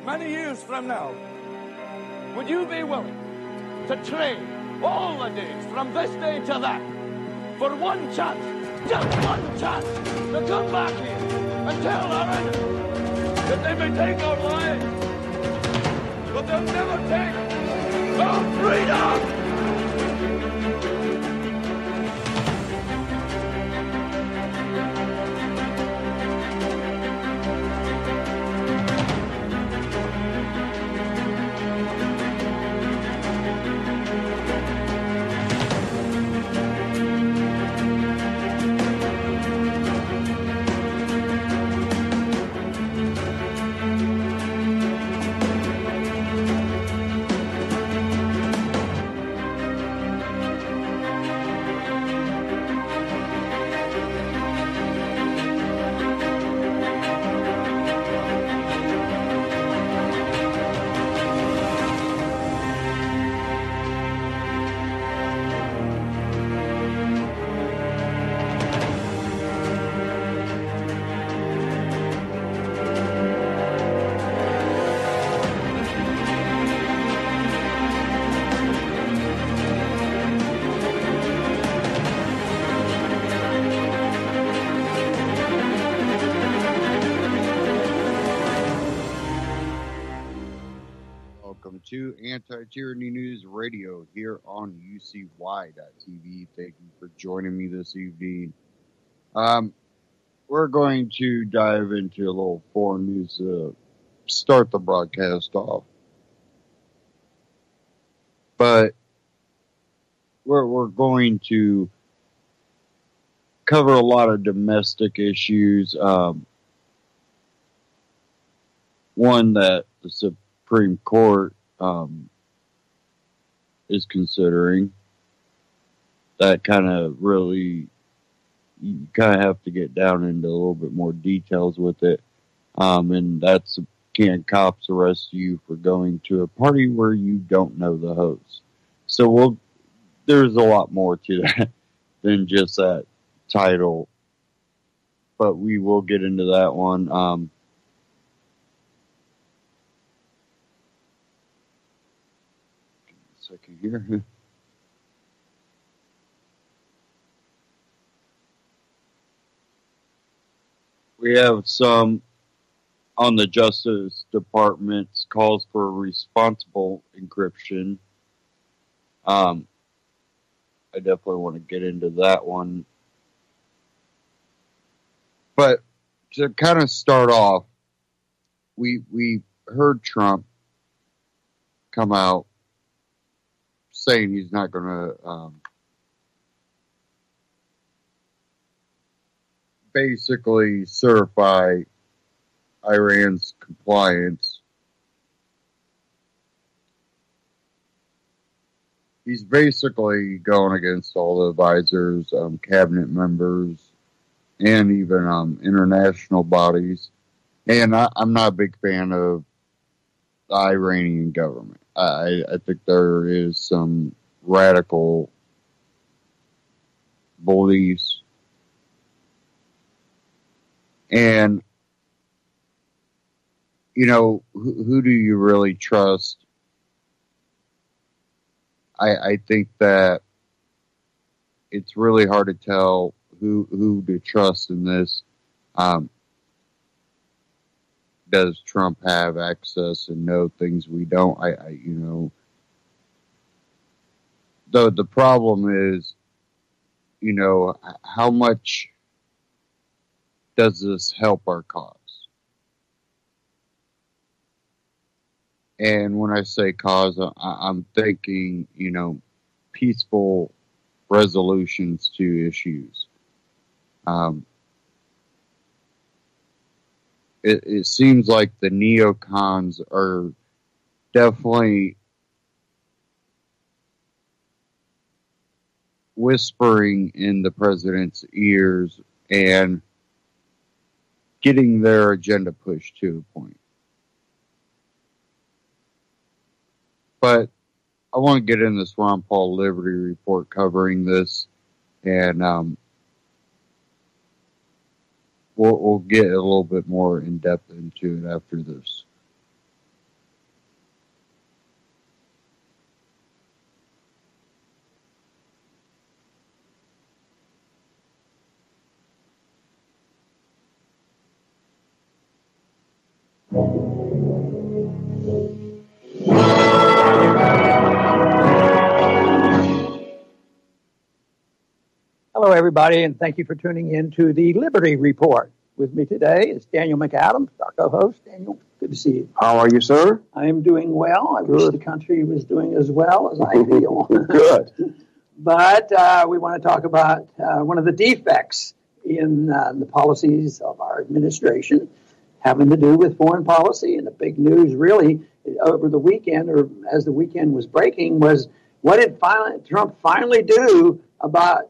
many years from now, would you be willing to trade all the days from this day to that for one chance, just one chance, to come back here and tell our enemies that they may take our lives, but they'll never take our freedom? To Anti-Tyranny News Radio here on UCY.tv. Thank you for joining me this evening. We're going to dive into a little foreign news to start the broadcast off. But we're going to cover a lot of domestic issues. One that the Supreme Court is considering, that kind of really, you kind of have to get down into a little bit more details with it. And that's, can cops arrest you for going to a party where you don't know the host? So there's a lot more to that than just that title, but we will get into that one. Second here. We have some on the Justice Department's calls for responsible encryption. I definitely want to get into that one. But to kind of start off, we heard Trump come out saying he's not going to basically certify Iran's compliance. He's basically going against all the advisors, cabinet members, and even international bodies. And I'm not a big fan of the Iranian government. I think there is some radical beliefs. And, you know, who do you really trust? I think that it's really hard to tell who to trust in this. Does Trump have access and know things we don't? The problem is, you know, how much does this help our cause? And when I say cause, I'm thinking, you know, peaceful resolutions to issues. It seems like the neocons are definitely whispering in the president's ears and getting their agenda pushed to a point. But I want to get in this Ron Paul Liberty report covering this, and we'll get a little bit more in depth into it after this. Hello, everybody, and thank you for tuning in to the Liberty Report. With me today is Daniel McAdams, our co-host. Daniel, good to see you. How are you, sir? I am doing well. I wish the country was doing as well as I feel. Good. But we want to talk about one of the defects in the policies of our administration having to do with foreign policy. And the big news really over the weekend, or as the weekend was breaking, was what did Trump finally do about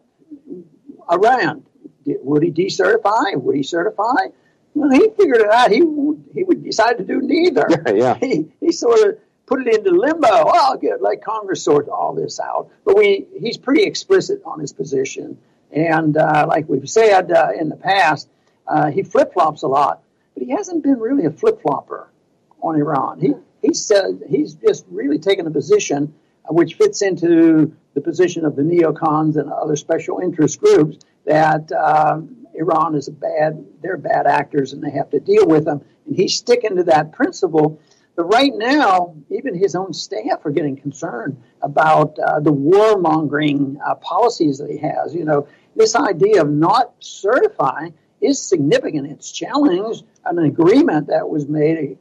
Iran? Would he decertify? Would he certify? Well, he figured it out. He would decide to do neither. Yeah. He sort of put it into limbo. Oh, good. Let Congress sort all this out. But he's pretty explicit on his position. And like we've said in the past, he flip-flops a lot. But he hasn't been really a flip-flopper on Iran. He said he's just really taken a position which fits into the position of the neocons and other special interest groups that Iran is they're bad actors and they have to deal with them. And he's sticking to that principle. But right now, even his own staff are getting concerned about the warmongering policies that he has. You know, this idea of not certifying is significant. It's challenged an agreement that was made a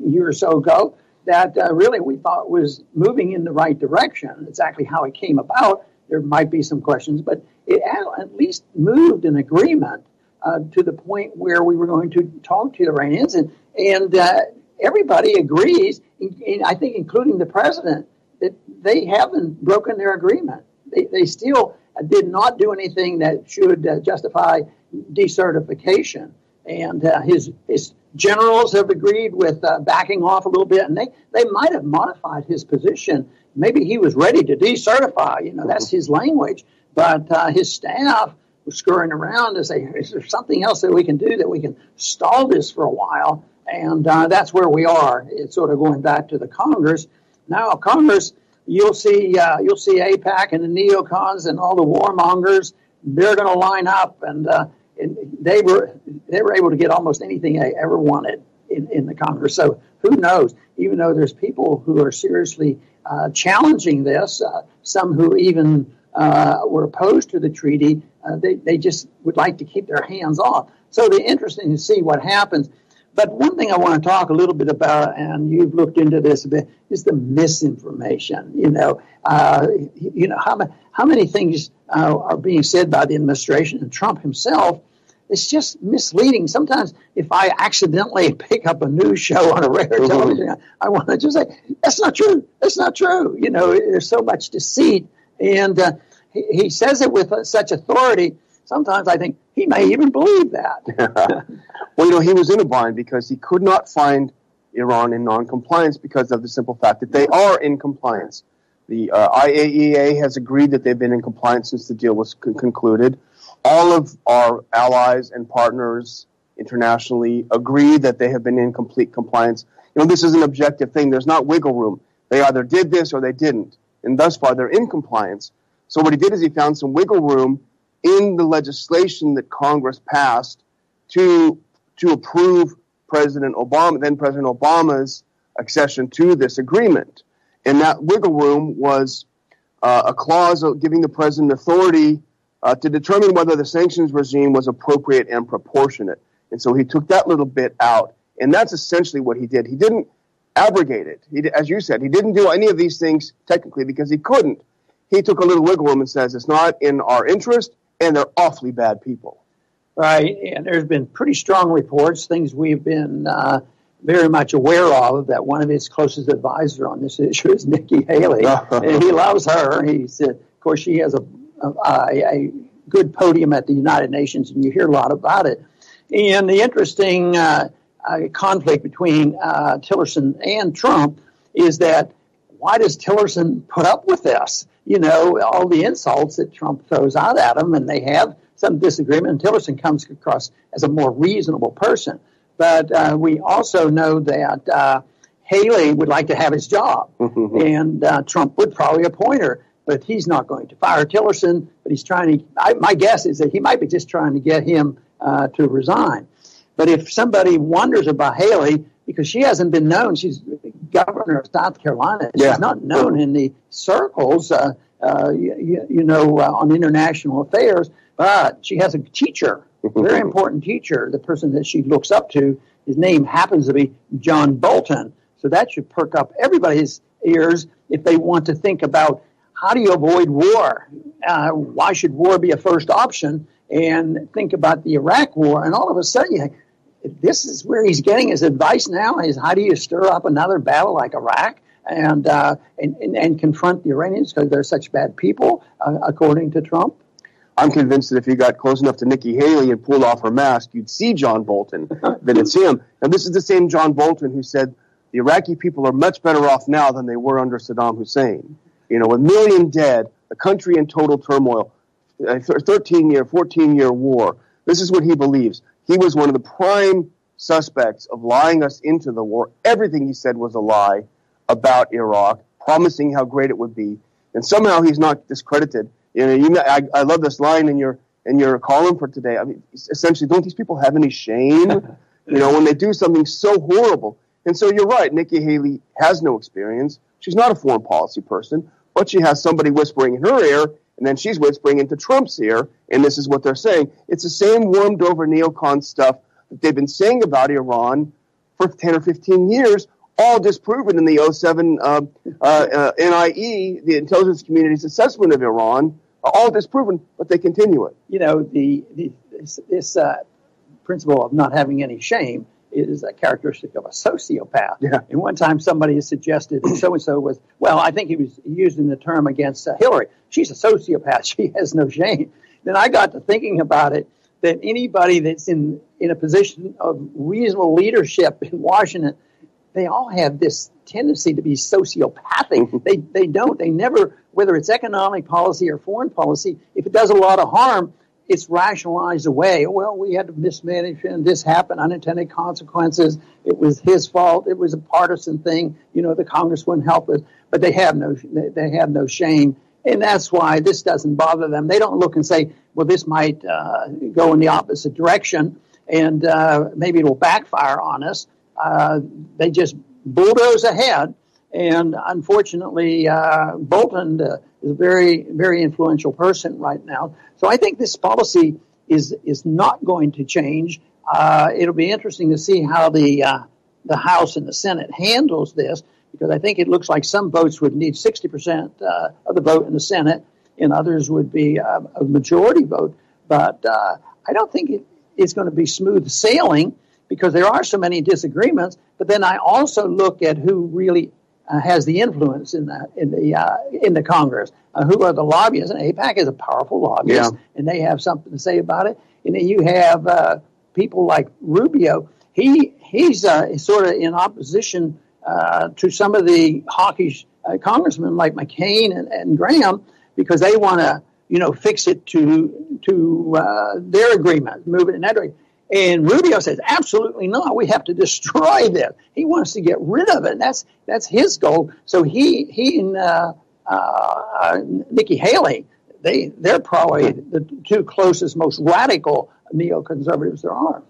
year or so ago that really we thought was moving in the right direction. Exactly how it came about, there might be some questions, but it at least moved an agreement to the point where we were going to talk to the Iranians, and everybody agrees, I think including the president, that they haven't broken their agreement. They still did not do anything that should justify decertification. And his generals have agreed with backing off a little bit, and they might have modified his position. Maybe he was ready to decertify, you know, that's his language. But his staff was scurrying around to say, is there something else that we can do that we can stall this for a while? And that's where we are. It's sort of going back to the Congress. Now, Congress, you'll see AIPAC and the neocons and all the warmongers. They're going to line up, and they were able to get almost anything they ever wanted in the Congress. So who knows? Even though there's people who are seriously challenging this, some who even were opposed to the treaty, they just would like to keep their hands off. So it'll be interesting to see what happens. But one thing I want to talk a little bit about, and you've looked into this a bit, is the misinformation. How many things are being said by the administration and Trump himself. It's just misleading. Sometimes if I accidentally pick up a news show on a regular television, I want to just say, that's not true. That's not true. You know, there's so much deceit. And he says it with such authority. Sometimes I think he may even believe that. Well, you know, he was in a bind because he could not find Iran in non-compliance because of the simple fact that they are in compliance. The IAEA has agreed that they've been in compliance since the deal was concluded. All of our allies and partners internationally agree that they have been in complete compliance. You know, this is an objective thing. There's not wiggle room. They either did this or they didn't. And thus far, they're in compliance. So what he did is he found some wiggle room in the legislation that Congress passed to approve then President Obama's accession to this agreement. And that wiggle room was a clause giving the president authority to determine whether the sanctions regime was appropriate and proportionate. And so he took that little bit out. And that's essentially what he did. He didn't abrogate it. As you said, he didn't do any of these things technically because he couldn't. He took a little wiggle room and says it's not in our interest, and they're awfully bad people. Right, and there's been pretty strong reports, things we've been very much aware of, that one of his closest advisors on this issue is Nikki Haley, and he loves her. He said, of course, she has a good podium at the United Nations, and you hear a lot about it. And the interesting conflict between Tillerson and Trump is that why does Tillerson put up with this? You know, all the insults that Trump throws out at him, and they have some disagreement. And Tillerson comes across as a more reasonable person. But we also know that Haley would like to have his job, and Trump would probably appoint her. But he's not going to fire Tillerson, but he's trying to, my guess is that he might be just trying to get him to resign. But if somebody wonders about Haley, because she hasn't been known. She's governor of South Carolina. She's not known in the circles, on international affairs, but she has a teacher, a very important teacher. The person that she looks up to, his name happens to be John Bolton. So that should perk up everybody's ears if they want to think about how do you avoid war? Why should war be a first option? And think about the Iraq war. And all of a sudden, this is where he's getting his advice now, is how do you stir up another battle like Iraq and confront the Iranians because they're such bad people, according to Trump? I'm convinced that if you got close enough to Nikki Haley and pulled off her mask, you'd see John Bolton, that it's him. And this is the same John Bolton who said the Iraqi people are much better off now than they were under Saddam Hussein. With a million dead, a country in total turmoil, a 13-year, 14-year war. This is what he believes. He was one of the prime suspects of lying us into the war. Everything he said was a lie about Iraq, promising how great it would be. And somehow he's not discredited. I love this line in your column for today. I mean, essentially, don't these people have any shame? When they do something so horrible. And so you're right. Nikki Haley has no experience. She's not a foreign policy person, but she has somebody whispering in her ear, and then she's whispering into Trump's ear, and this is what they're saying. It's the same warmed-over neocon stuff that they've been saying about Iran for 10 or 15 years, all disproven in the 2007 NIE, the intelligence community's assessment of Iran, all disproven, but they continue it. This principle of not having any shame is a characteristic of a sociopath. Yeah. And one time somebody has suggested that so-and-so was, I think he was using the term against Hillary. She's a sociopath. She has no shame. Then I got to thinking about it, that anybody that's in a position of reasonable leadership in Washington, they all have this tendency to be sociopathic. They never, whether it's economic policy or foreign policy, if it does a lot of harm, it's rationalized away. Well, we had to mismanage and this happened, unintended consequences. It was his fault. It was a partisan thing. The Congress wouldn't help us, but they have no shame. And that's why this doesn't bother them. They don't look and say, well, this might go in the opposite direction and maybe it'll backfire on us. They just bulldoze ahead. And unfortunately, Bolton is a very, very influential person right now. So I think this policy is not going to change. It'll be interesting to see how the House and the Senate handles this, because I think it looks like some votes would need 60% of the vote in the Senate, and others would be a majority vote. But I don't think it's going to be smooth sailing, because there are so many disagreements. But then I also look at who really has the influence in the Congress. Who are the lobbyists? And AIPAC is a powerful lobbyist, and they have something to say about it. And then you have people like Rubio. He's sort of in opposition to some of the hawkish congressmen like McCain and Graham, because they want to fix it to their agreement, move it in that direction. And Rubio says, absolutely not. We have to destroy this. He wants to get rid of it. And that's his goal. So he and Nikki Haley, they're probably the two closest, most radical neoconservatives there are.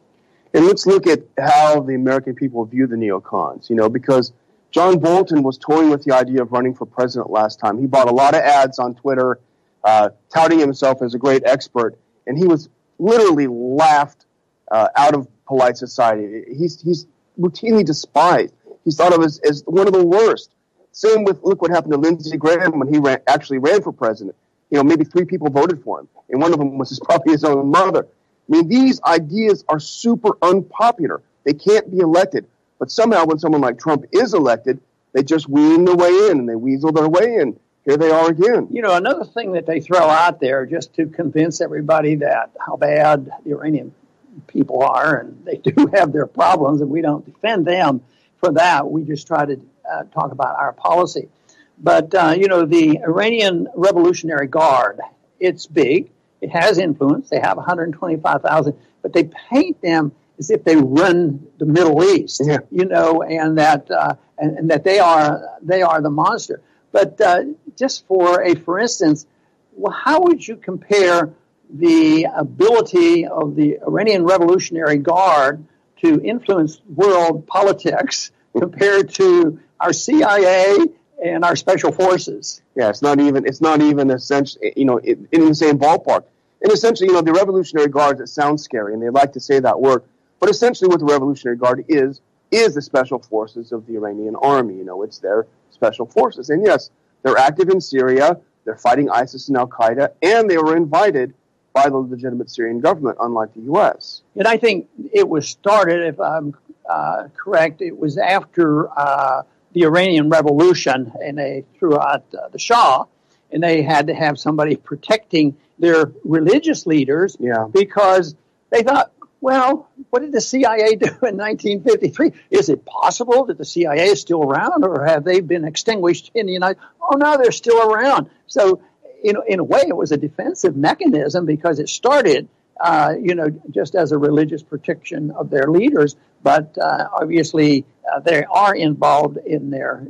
And let's look at how the American people view the neocons, because John Bolton was toying with the idea of running for president last time. He bought a lot of ads on Twitter, touting himself as a great expert, and he was literally laughed out of polite society. He's routinely despised. He's thought of as one of the worst. Same with, look what happened to Lindsey Graham when he actually ran for president. Maybe 3 people voted for him, and one of them was probably his own mother. I mean, these ideas are super unpopular. They can't be elected. But somehow when someone like Trump is elected, they just wean their way in, and they weasel their way in. Here they are again. Another thing that they throw out there just to convince everybody that how bad the Iranian people are, and they do have their problems, and we don't defend them for that. We just try to talk about our policy. But, the Iranian Revolutionary Guard, it's big. It has influence. They have 125,000, but they paint them as if they run the Middle East, and that they are the monster. But just for instance, how would you compare the ability of the Iranian Revolutionary Guard to influence world politics compared to our CIA and our special forces. Yeah, it's not even essentially, in the same ballpark. And essentially, the Revolutionary Guards, it sounds scary, and they like to say that word, but essentially what the Revolutionary Guard is the special forces of the Iranian army. It's their special forces. And yes, they're active in Syria, they're fighting ISIS and Al-Qaeda, and they were invited by the legitimate Syrian government, unlike the U.S. And I think it was started, if I'm correct, it was after the Iranian Revolution, and they threw out the Shah, and they had to have somebody protecting their religious leaders because they thought, well, what did the CIA do in 1953? Is it possible that the CIA is still around, or have they been extinguished in the United States? Oh, no, they're still around. So, in a way, it was a defensive mechanism because it started, just as a religious protection of their leaders. But obviously, they are involved in their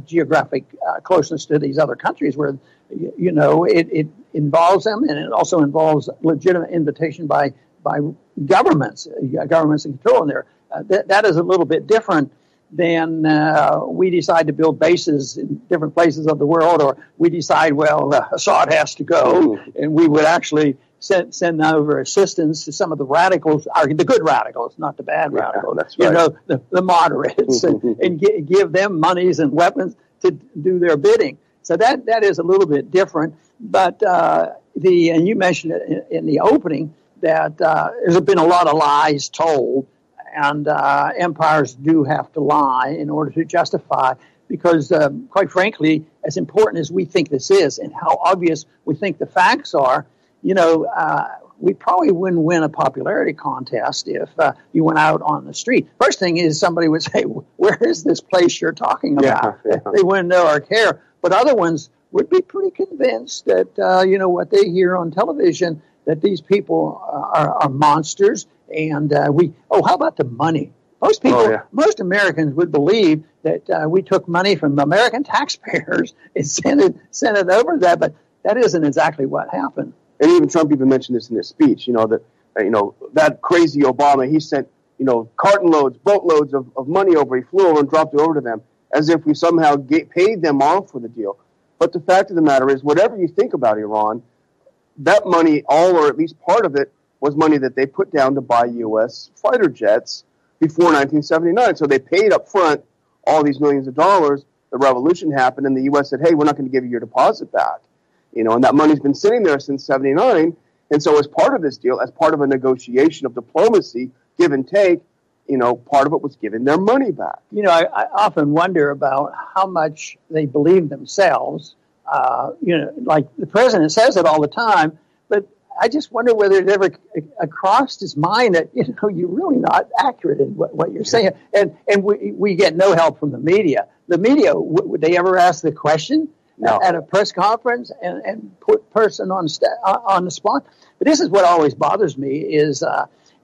geographic closeness to these other countries where, it involves them, and it also involves legitimate invitation by governments in control in there. That is a little bit different than we decide to build bases in different places of the world, or we decide, Assad has to go, and we would actually send over assistance to some of the radicals, the good radicals, not the bad radicals, that's right. The moderates, and give them monies and weapons to do their bidding. So that is a little bit different. But and you mentioned it in the opening, that there's been a lot of lies told, and empires do have to lie in order to justify, because quite frankly, as important as we think this is and how obvious we think the facts are, we probably wouldn't win a popularity contest if you went out on the street. First thing is somebody would say, where is this place you're talking about? Yeah. They wouldn't know or care. But other ones would be pretty convinced that, what they hear on television, that these people are monsters. And how about the money? Most people, most Americans would believe that we took money from American taxpayers and sent it over that, but that isn't exactly what happened. And even Trump even mentioned this in his speech, that crazy Obama, he sent, carton loads, boatloads of money over. He flew over and dropped it over to them as if we somehow paid them off for the deal. But the fact of the matter is, whatever you think about Iran, that money, all or at least part of it, was money that they put down to buy U.S. fighter jets before 1979. So they paid up front all these millions of dollars. The revolution happened, and the U.S. said, hey, we're not going to give you your deposit back. And that money's been sitting there since 79. And so as part of this deal, as part of a negotiation of diplomacy, give and take, part of it was giving their money back. I often wonder about how much they believe themselves. Like the president says it all the time, but I just wonder whether it ever crossed his mind that, you're really not accurate in what you're saying. And we get no help from the media. The media, would they ever ask the question? No. At a press conference and put person on the spot? But this is what always bothers me is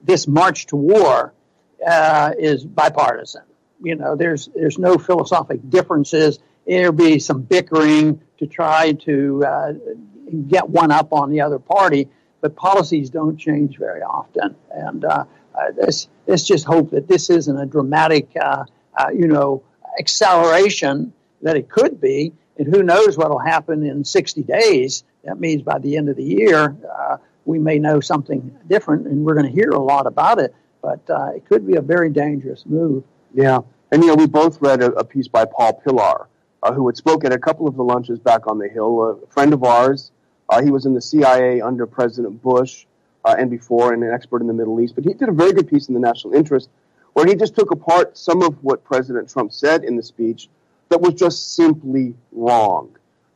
this march to war is bipartisan. There's no philosophic differences. There'll be some bickering to try to get one up on the other party, but policies don't change very often. And let's just hope that this isn't a dramatic, acceleration that it could be. And who knows what will happen in 60 days. That means by the end of the year, we may know something different, and we're going to hear a lot about it. But it could be a very dangerous move. Yeah. And, we both read a piece by Paul Pillar, who had spoke at a couple of the lunches back on the Hill, a friend of ours. He was in the CIA under President Bush and before, and an expert in the Middle East. But he did a very good piece in the National Interest where he just took apart some of what President Trump said in the speech that was just simply wrong.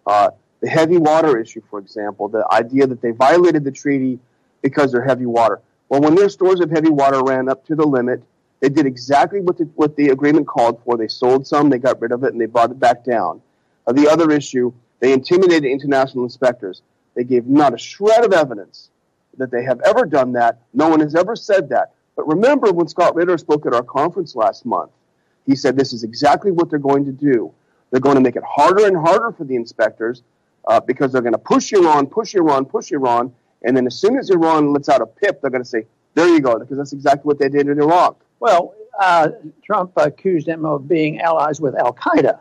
The heavy water issue, for example, the idea that they violated the treaty because they're heavy water. Well, when their stores of heavy water ran up to the limit, they did exactly what the agreement called for. They sold some, they got rid of it, and they brought it back down. The other issue, they intimidated international inspectors. They gave not a shred of evidence that they have ever done that. No one has ever said that. But remember when Scott Ritter spoke at our conference last month, he said this is exactly what they're going to do. They're going to make it harder and harder for the inspectors because they're going to push Iran, and then as soon as Iran lets out a pip, they're going to say, there you go, because that's exactly what they did in Iraq. Well, Trump accused them of being allies with Al Qaeda,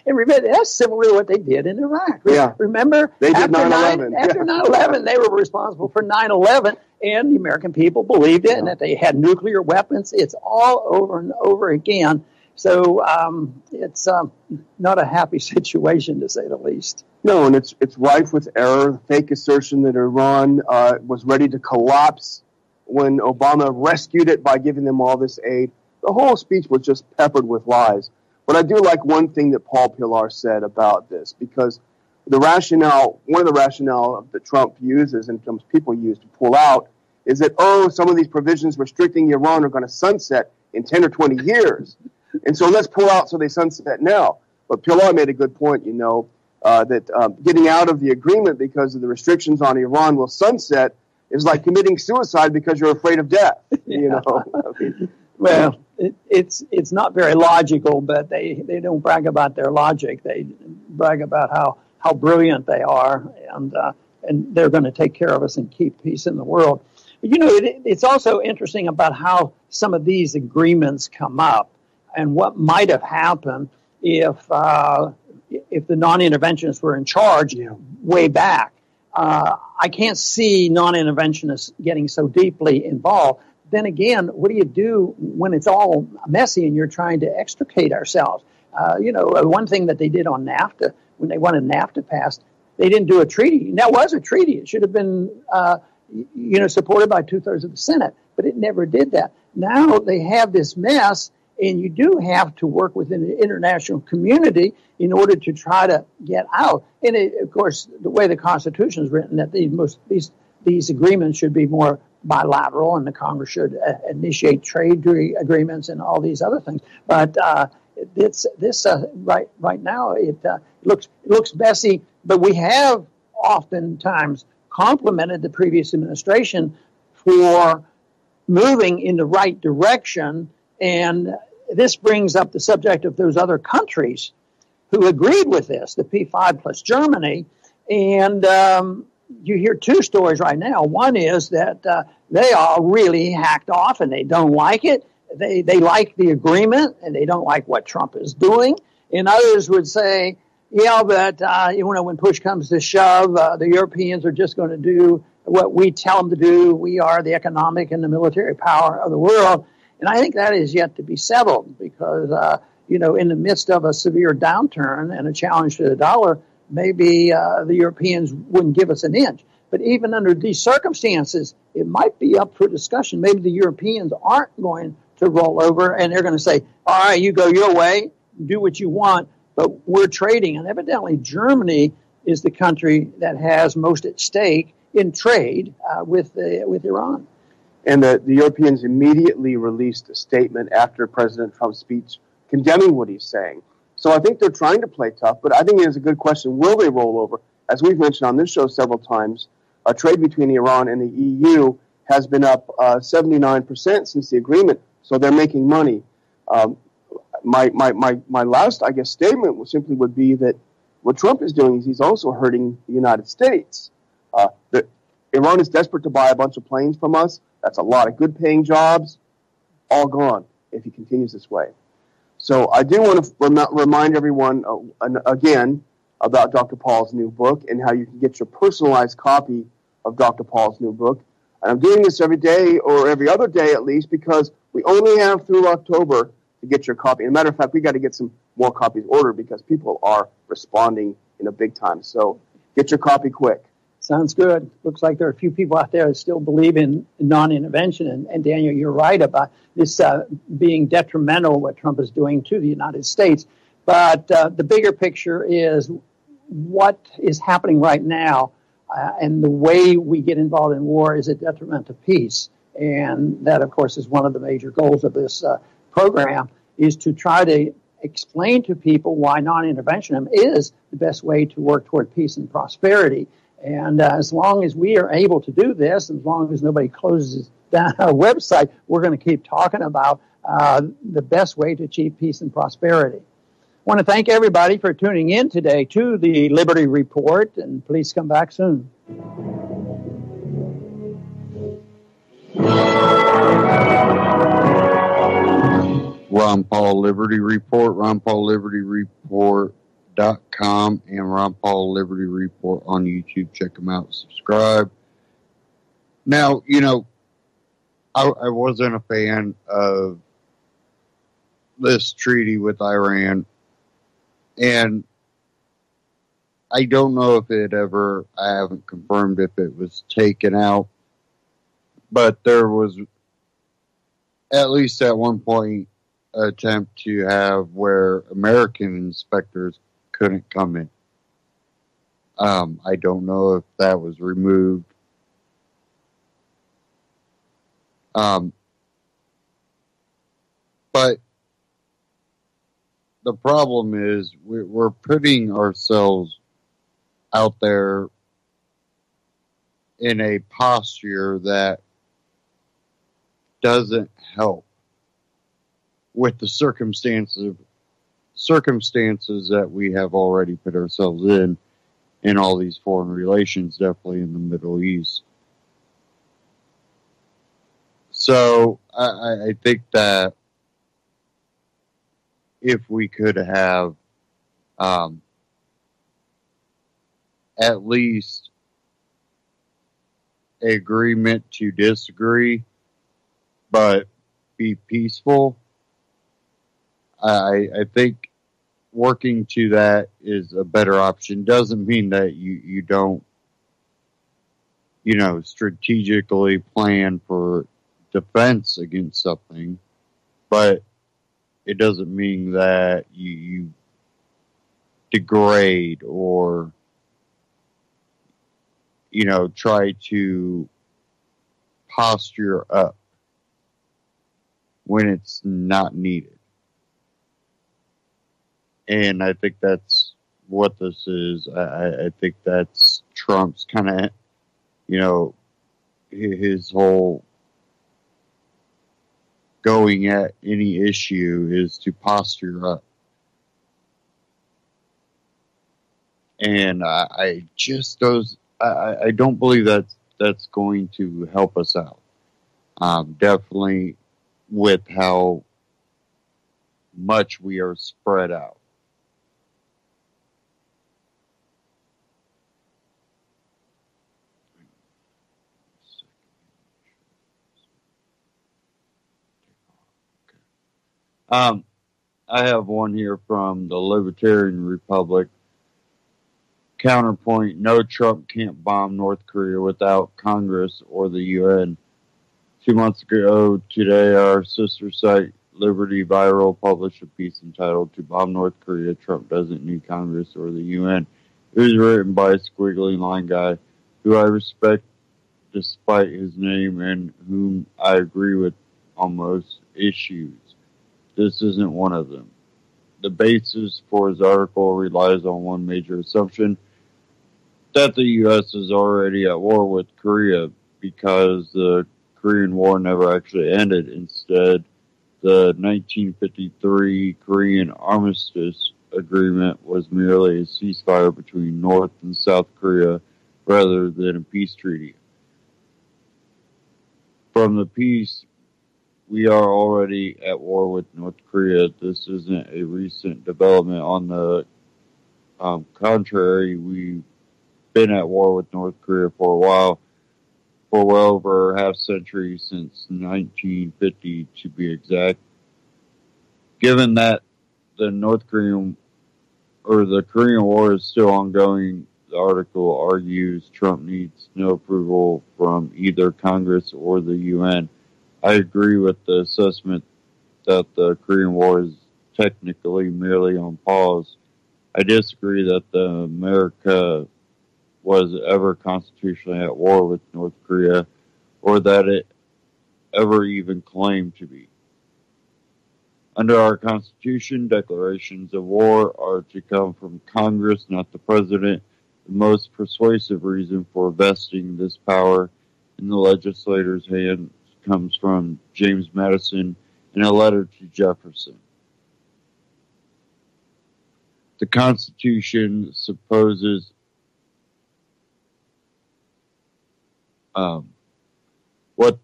and remember that's similar to what they did in Iraq. Yeah. Remember, they did 9/11. After 9/11, they were responsible for 9/11, and the American people believed it, and that they had nuclear weapons. It's all over and over again. So it's not a happy situation, to say the least. No, and it's rife with error. The fake assertion that Iran was ready to collapse when Obama rescued it by giving them all this aid. The whole speech was just peppered with lies. But I do like one thing that Paul Pillar said about this, because one of the rationale that Trump uses and Trump's people use to pull out is that, some of these provisions restricting Iran are going to sunset in 10 or 20 years. And so let's pull out so they sunset now. But Pillar made a good point, that getting out of the agreement because of the restrictions on Iran will sunset is like committing suicide because you're afraid of death. Well, it's not very logical, but they don't brag about their logic. They brag about how brilliant they are, and they're going to take care of us and keep peace in the world. But, it's also interesting about how some of these agreements come up and what might have happened if the non-interventionists were in charge way back. I can't see non-interventionists getting so deeply involved. Then again, what do you do when it's all messy and you're trying to extricate ourselves? One thing that they did on NAFTA, when they wanted NAFTA passed, they didn't do a treaty. And that was a treaty. It should have been, supported by 2/3 of the Senate, but it never did that. Now they have this mess, and you do have to work within the international community in order to try to get out. And of course, the way the Constitution is written, that these agreements should be more bilateral, and the Congress should initiate trade agreements and all these other things. But right now it looks messy. But we have oftentimes complimented the previous administration for moving in the right direction, and this brings up the subject of those other countries who agreed with this, the P5 plus Germany. And you hear two stories right now. One is that they are really hacked off and they don't like it. They like the agreement and they don't like what Trump is doing. And others would say, but when push comes to shove, the Europeans are just going to do what we tell them to do. We are the economic and the military power of the world. And I think that is yet to be settled because, in the midst of a severe downturn and a challenge to the dollar, maybe the Europeans wouldn't give us an inch. But even under these circumstances, it might be up for discussion. Maybe the Europeans aren't going to roll over and they're going to say, all right, you go your way, do what you want, but we're trading. And evidently Germany is the country that has most at stake in trade with Iran. And the Europeans immediately released a statement after President Trump's speech condemning what he's saying. So I think they're trying to play tough, but I think it is a good question. Will they roll over? As we've mentioned on this show several times, trade between Iran and the EU has been up 79% since the agreement, so they're making money. My last, statement would be that what Trump is doing is he's also hurting the United States. Iran is desperate to buy a bunch of planes from us. That's a lot of good-paying jobs, all gone if he continues this way. So I do want to remind everyone again about Dr. Paul's new book and how you can get your personalized copy of Dr. Paul's new book. And I'm doing this every day or every other day at least because we only have through October to get your copy. As a matter of fact, we got to get some more copies ordered because people are responding in a big time. So get your copy quick. Sounds good. Looks like there are a few people out there that still believe in non-intervention. And Daniel, you're right about this being detrimental, what Trump is doing to the United States. But the bigger picture is what is happening right now and the way we get involved in war is a detriment to peace. And that, of course, is one of the major goals of this program, is to try to explain to people why non-intervention is the best way to work toward peace and prosperity. And as long as we are able to do this, as long as nobody closes down our website, we're going to keep talking about the best way to achieve peace and prosperity. I want to thank everybody for tuning in today to the Liberty Report, and please come back soon. Ron Paul Liberty Report, RonPaulLibertyReport.com, and Ron Paul Liberty Report on YouTube. Check them out. Subscribe. Now, I wasn't a fan of this treaty with Iran, and I don't know if I haven't confirmed if it was taken out, but there was at least at one point an attempt to have where American inspectors couldn't come in. I don't know if that was removed. But the problem is we're putting ourselves out there in a posture that doesn't help with the circumstances that we have already put ourselves in all these foreign relations, definitely in the Middle East. So I think that if we could have at least agreement to disagree, but be peaceful, I think working to that is a better option. Doesn't mean that you don't, strategically plan for defense against something, but it doesn't mean that you degrade or, try to posture up when it's not needed. And I think that's what this is. I think that's Trump's kind of, his whole going at any issue is to posture up. And I don't believe that's going to help us out. Definitely with how much we are spread out. I have one here from the Libertarian Republic. Counterpoint: no, Trump can't bomb North Korea without Congress or the UN. 2 months ago today, our sister site Liberty Viral published a piece entitled "To Bomb North Korea, Trump Doesn't Need Congress or the UN." It was written by a squiggly line guy who I respect despite his name and whom I agree with on most issues. This isn't one of them. The basis for his article relies on one major assumption: that the U.S. is already at war with Korea, because the Korean War never actually ended. Instead, the 1953 Korean Armistice Agreement was merely a ceasefire between North and South Korea rather than a peace treaty. From the piece, we are already at war with North Korea. This isn't a recent development. On the contrary, we've been at war with North Korea for a while, for well over a half century, since 1950 to be exact. Given that the Korean War is still ongoing, the article argues Trump needs no approval from either Congress or the UN. I agree with the assessment that the Korean War is technically merely on pause. I disagree that America was ever constitutionally at war with North Korea, or that it ever even claimed to be. Under our Constitution, declarations of war are to come from Congress, not the President. The most persuasive reason for vesting this power in the legislator's hands comes from James Madison in a letter to Jefferson. The Constitution supposes what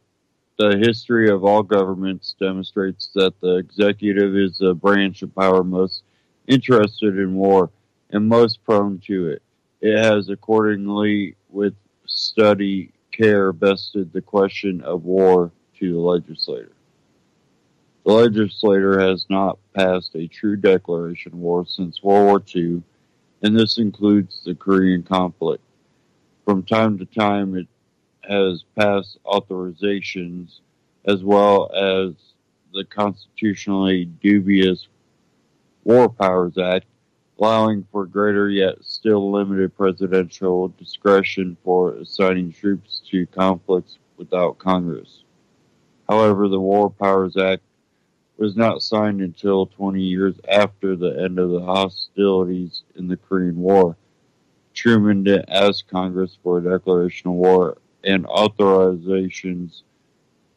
the history of all governments demonstrates that the executive is the branch of power most interested in war and most prone to it. It has accordingly, with study care, bested the question of war to the legislator. The legislator has not passed a true declaration of war since World War II, and this includes the Korean conflict. From time to time, it has passed authorizations as well as the constitutionally dubious War Powers Act, allowing for greater yet still limited presidential discretion for assigning troops to conflicts without Congress. However, the War Powers Act was not signed until 20 years after the end of the hostilities in the Korean War. Truman didn't ask Congress for a declaration of war, and authorizations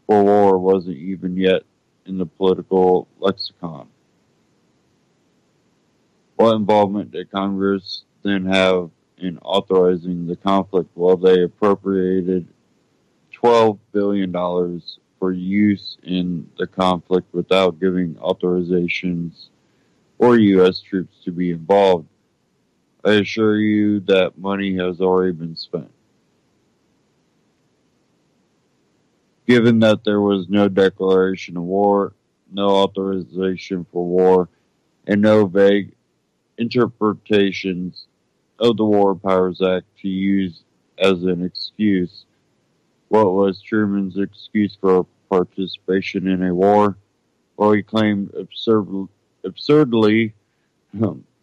for war wasn't even yet in the political lexicon. What involvement did Congress then have in authorizing the conflict? Well, they appropriated $12 billion for use in the conflict without giving authorizations for U.S. troops to be involved. I assure you that money has already been spent. Given that there was no declaration of war, no authorization for war, and no vague interpretations of the War Powers Act to use as an excuse, what was Truman's excuse for participation in a war? Well, he claimed absurdly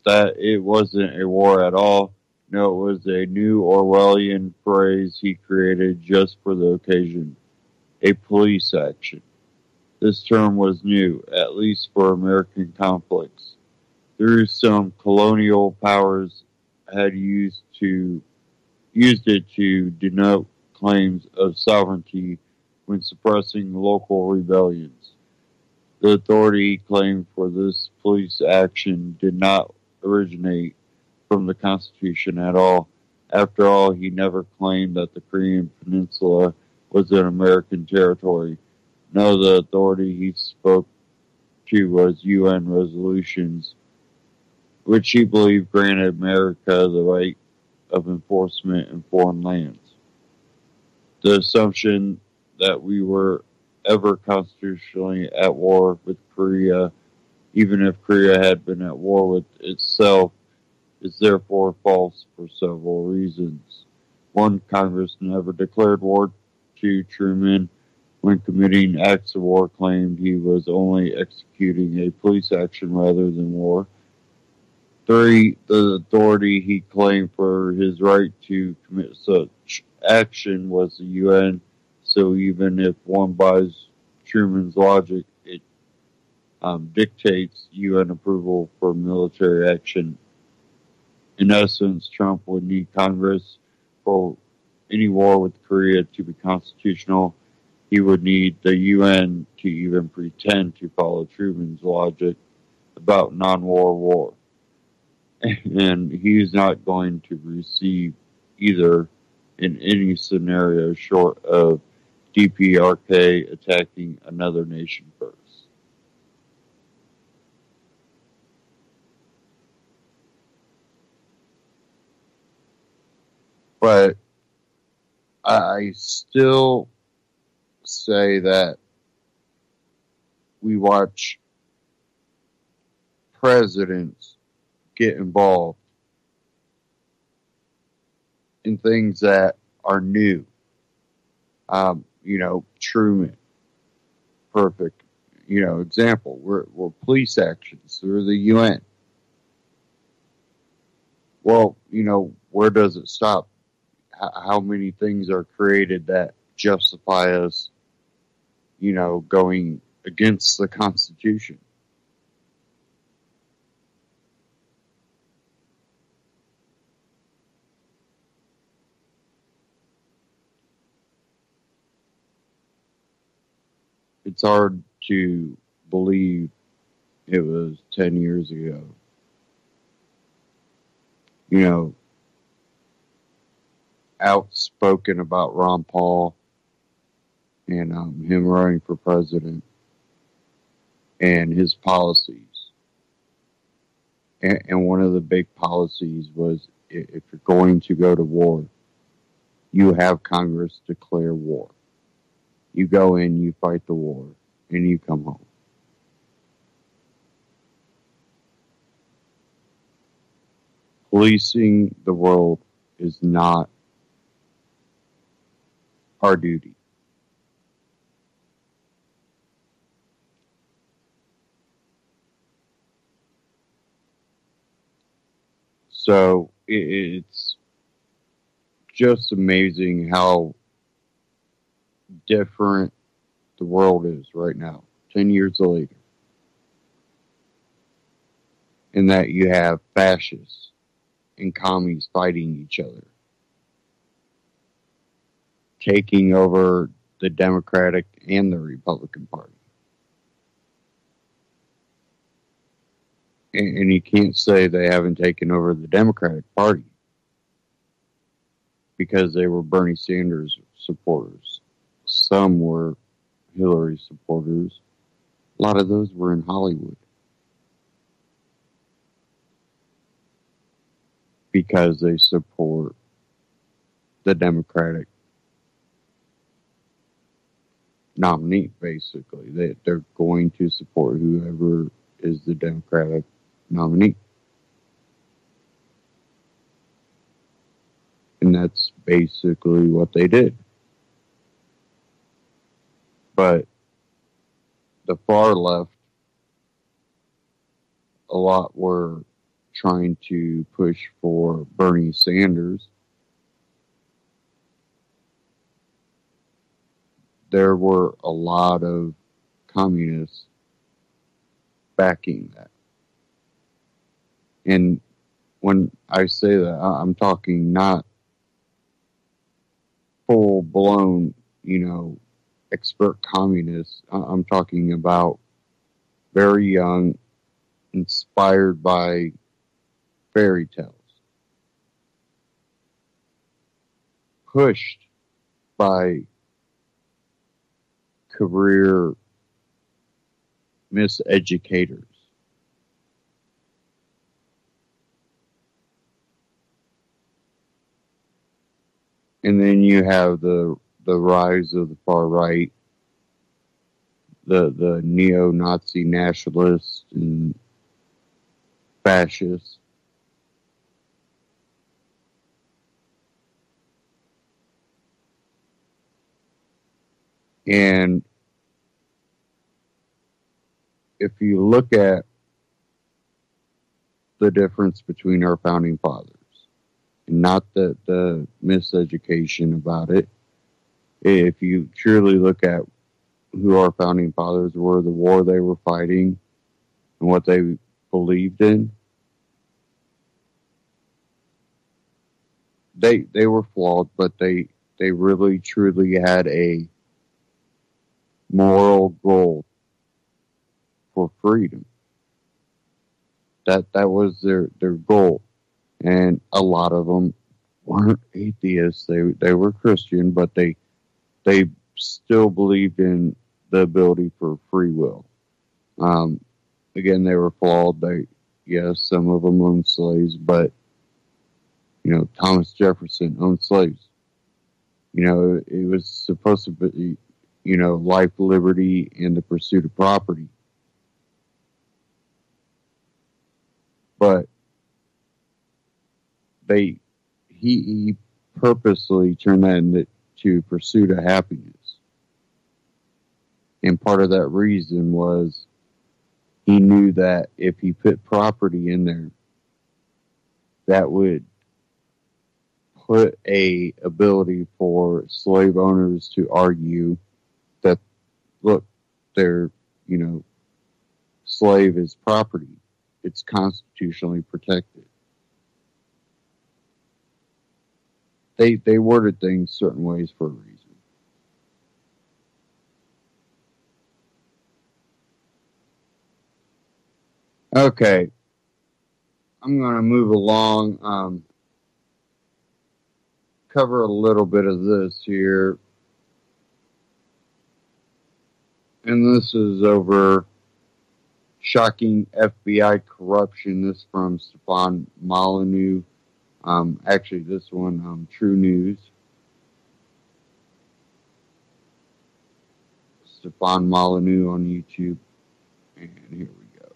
that it wasn't a war at all. No, it was a new Orwellian phrase he created just for the occasion. A police action. This term was new, at least for American conflicts. Through some colonial powers had used it to denote claims of sovereignty when suppressing local rebellions. The authority he claimed for this police action did not originate from the Constitution at all. After all, he never claimed that the Korean Peninsula was an American territory. No, the authority he spoke to was UN resolutions, which he believed granted America the right of enforcement in foreign lands. The assumption that we were ever constitutionally at war with Korea, even if Korea had been at war with itself, is therefore false for several reasons. One, Congress never declared war to Truman. When committing acts of war, claimed he was only executing a police action rather than war. 3, the authority he claimed for his right to commit such action was the UN, so even if one buys Truman's logic, it dictates UN approval for military action. In essence, Trump would need Congress for any war with Korea to be constitutional. He would need the UN to even pretend to follow Truman's logic about non-war war. And he's not going to receive either in any scenario short of DPRK attacking another nation first. But I still say that we watch presidents get involved in things that are new. Truman, perfect, example. We're police actions through the UN. Well, where does it stop? How many things are created that justify us, going against the Constitution? It's hard to believe it was 10 years ago. Outspoken about Ron Paul and him running for president and his policies. And one of the big policies was, if you're going to go to war, you have Congress declare war. You go in, you fight the war, and you come home. Policing the world is not our duty. So it's just amazing how different the world is right now, 10 years later. In that you have fascists and commies fighting each other, taking over the Democratic and the Republican Party. And you can't say they haven't taken over the Democratic Party because they were Bernie Sanders supporters. Some were Hillary supporters. A lot of those were in Hollywood because they support the Democratic nominee, basically. They're going to support whoever is the Democratic nominee. And that's basically what they did. But the far left, a lot were trying to push for Bernie Sanders. There were a lot of communists backing that. And when I say that, I'm talking not full-blown, expert communists. I'm talking about very young, inspired by fairy tales, pushed by career miseducators. And then you have the rise of the far right, the neo-Nazi nationalists and fascists. And if you look at the difference between our founding fathers, and not the miseducation about it, if you truly look at who our founding fathers were, the war they were fighting, and what they believed in, they were flawed, but they really truly had a moral goal for freedom. That was their goal. And a lot of them weren't atheists. They were Christian, but they still believed in the ability for free will. Again, they were flawed. Yes, some of them owned slaves, but Thomas Jefferson owned slaves. It was supposed to be, life, liberty, and the pursuit of property. But he purposely turned that into pursuit of happiness. And part of that reason was he knew that if he put property in there, that would put a ability for slave owners to argue that, look, their, slave is property. It's constitutionally protected. They worded things certain ways for a reason. Okay. I'm going to move along, cover a little bit of this here. And this is over shocking FBI corruption. This from Stefan Molyneux. Actually, this one, True News. Stefan Molyneux on YouTube. And here we go.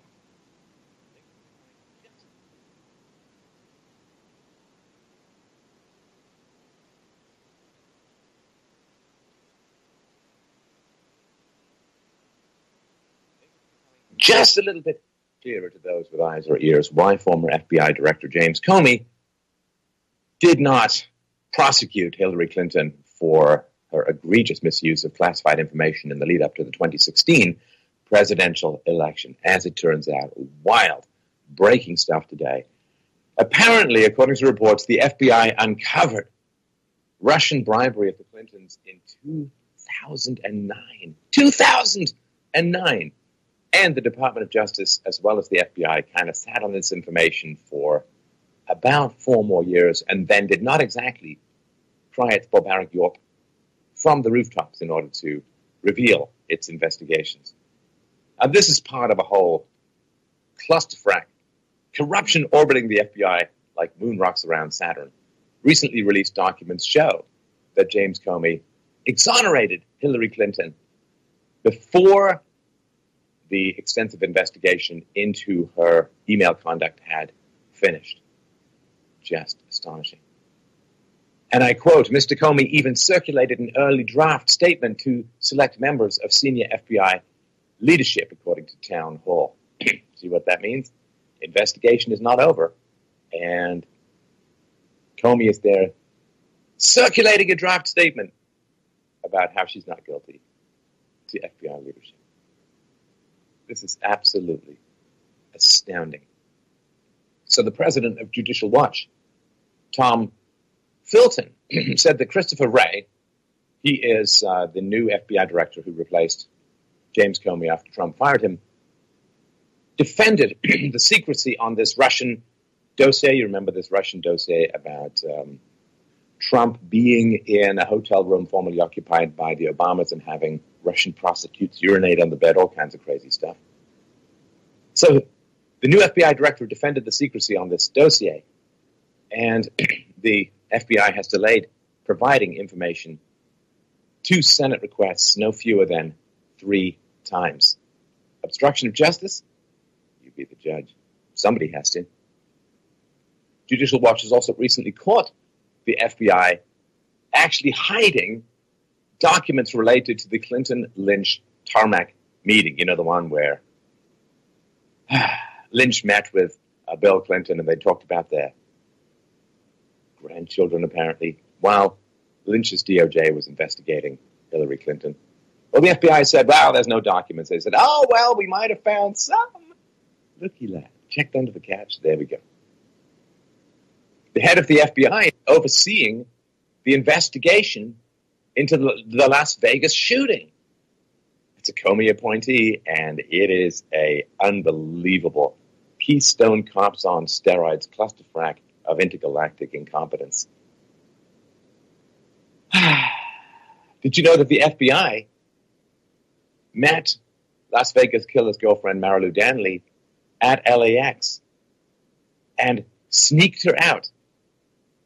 Just a little bit clearer to those with eyes or ears why former FBI Director James Comey did not prosecute Hillary Clinton for her egregious misuse of classified information in the lead up to the 2016 presidential election. As it turns out, wild, breaking stuff today. Apparently, according to reports, the FBI uncovered Russian bribery of the Clintons in 2009. 2009! And the Department of Justice, as well as the FBI, kind of sat on this information for about 4 more years and then did not exactly cry its barbaric York from the rooftops in order to reveal its investigations. And this is part of a whole clusterfuck. Corruption orbiting the FBI like moon rocks around Saturn. Recently released documents show that James Comey exonerated Hillary Clinton before the extensive investigation into her email conduct had finished. Just astonishing. And I quote, Mr. Comey even circulated an early draft statement to select members of senior FBI leadership, according to Town Hall. See what that means? Investigation is not over. And Comey is there circulating a draft statement about how she's not guilty to FBI leadership. This is absolutely astounding. So the president of Judicial Watch, Tom Filton, said that Christopher Wray, he is the new FBI director who replaced James Comey after Trump fired him, defended the secrecy on this Russian dossier. You remember this Russian dossier about Trump being in a hotel room formerly occupied by the Obamas and having Russian prostitutes urinate on the bed, all kinds of crazy stuff. So the new FBI director defended the secrecy on this dossier, and the FBI has delayed providing information to Senate requests no fewer than 3 times. Obstruction of justice? You be the judge. Somebody has to. Judicial Watch has also recently caught the FBI actually hiding documents related to the Clinton-Lynch tarmac meeting. You know, the one where Lynch met with Bill Clinton and they talked about their grandchildren, apparently, while Lynch's DOJ was investigating Hillary Clinton. Well, the FBI said, well, there's no documents. They said, oh, well, we might have found some. Looky lad. Checked under the couch. There we go. The head of the FBI overseeing the investigation into the Las Vegas shooting. It's a Comey appointee, and it is a unbelievable Keystone Cops on steroids clusterfuck of intergalactic incompetence. Did you know that the FBI met Las Vegas killer's girlfriend, Marilu Danley, at LAX and sneaked her out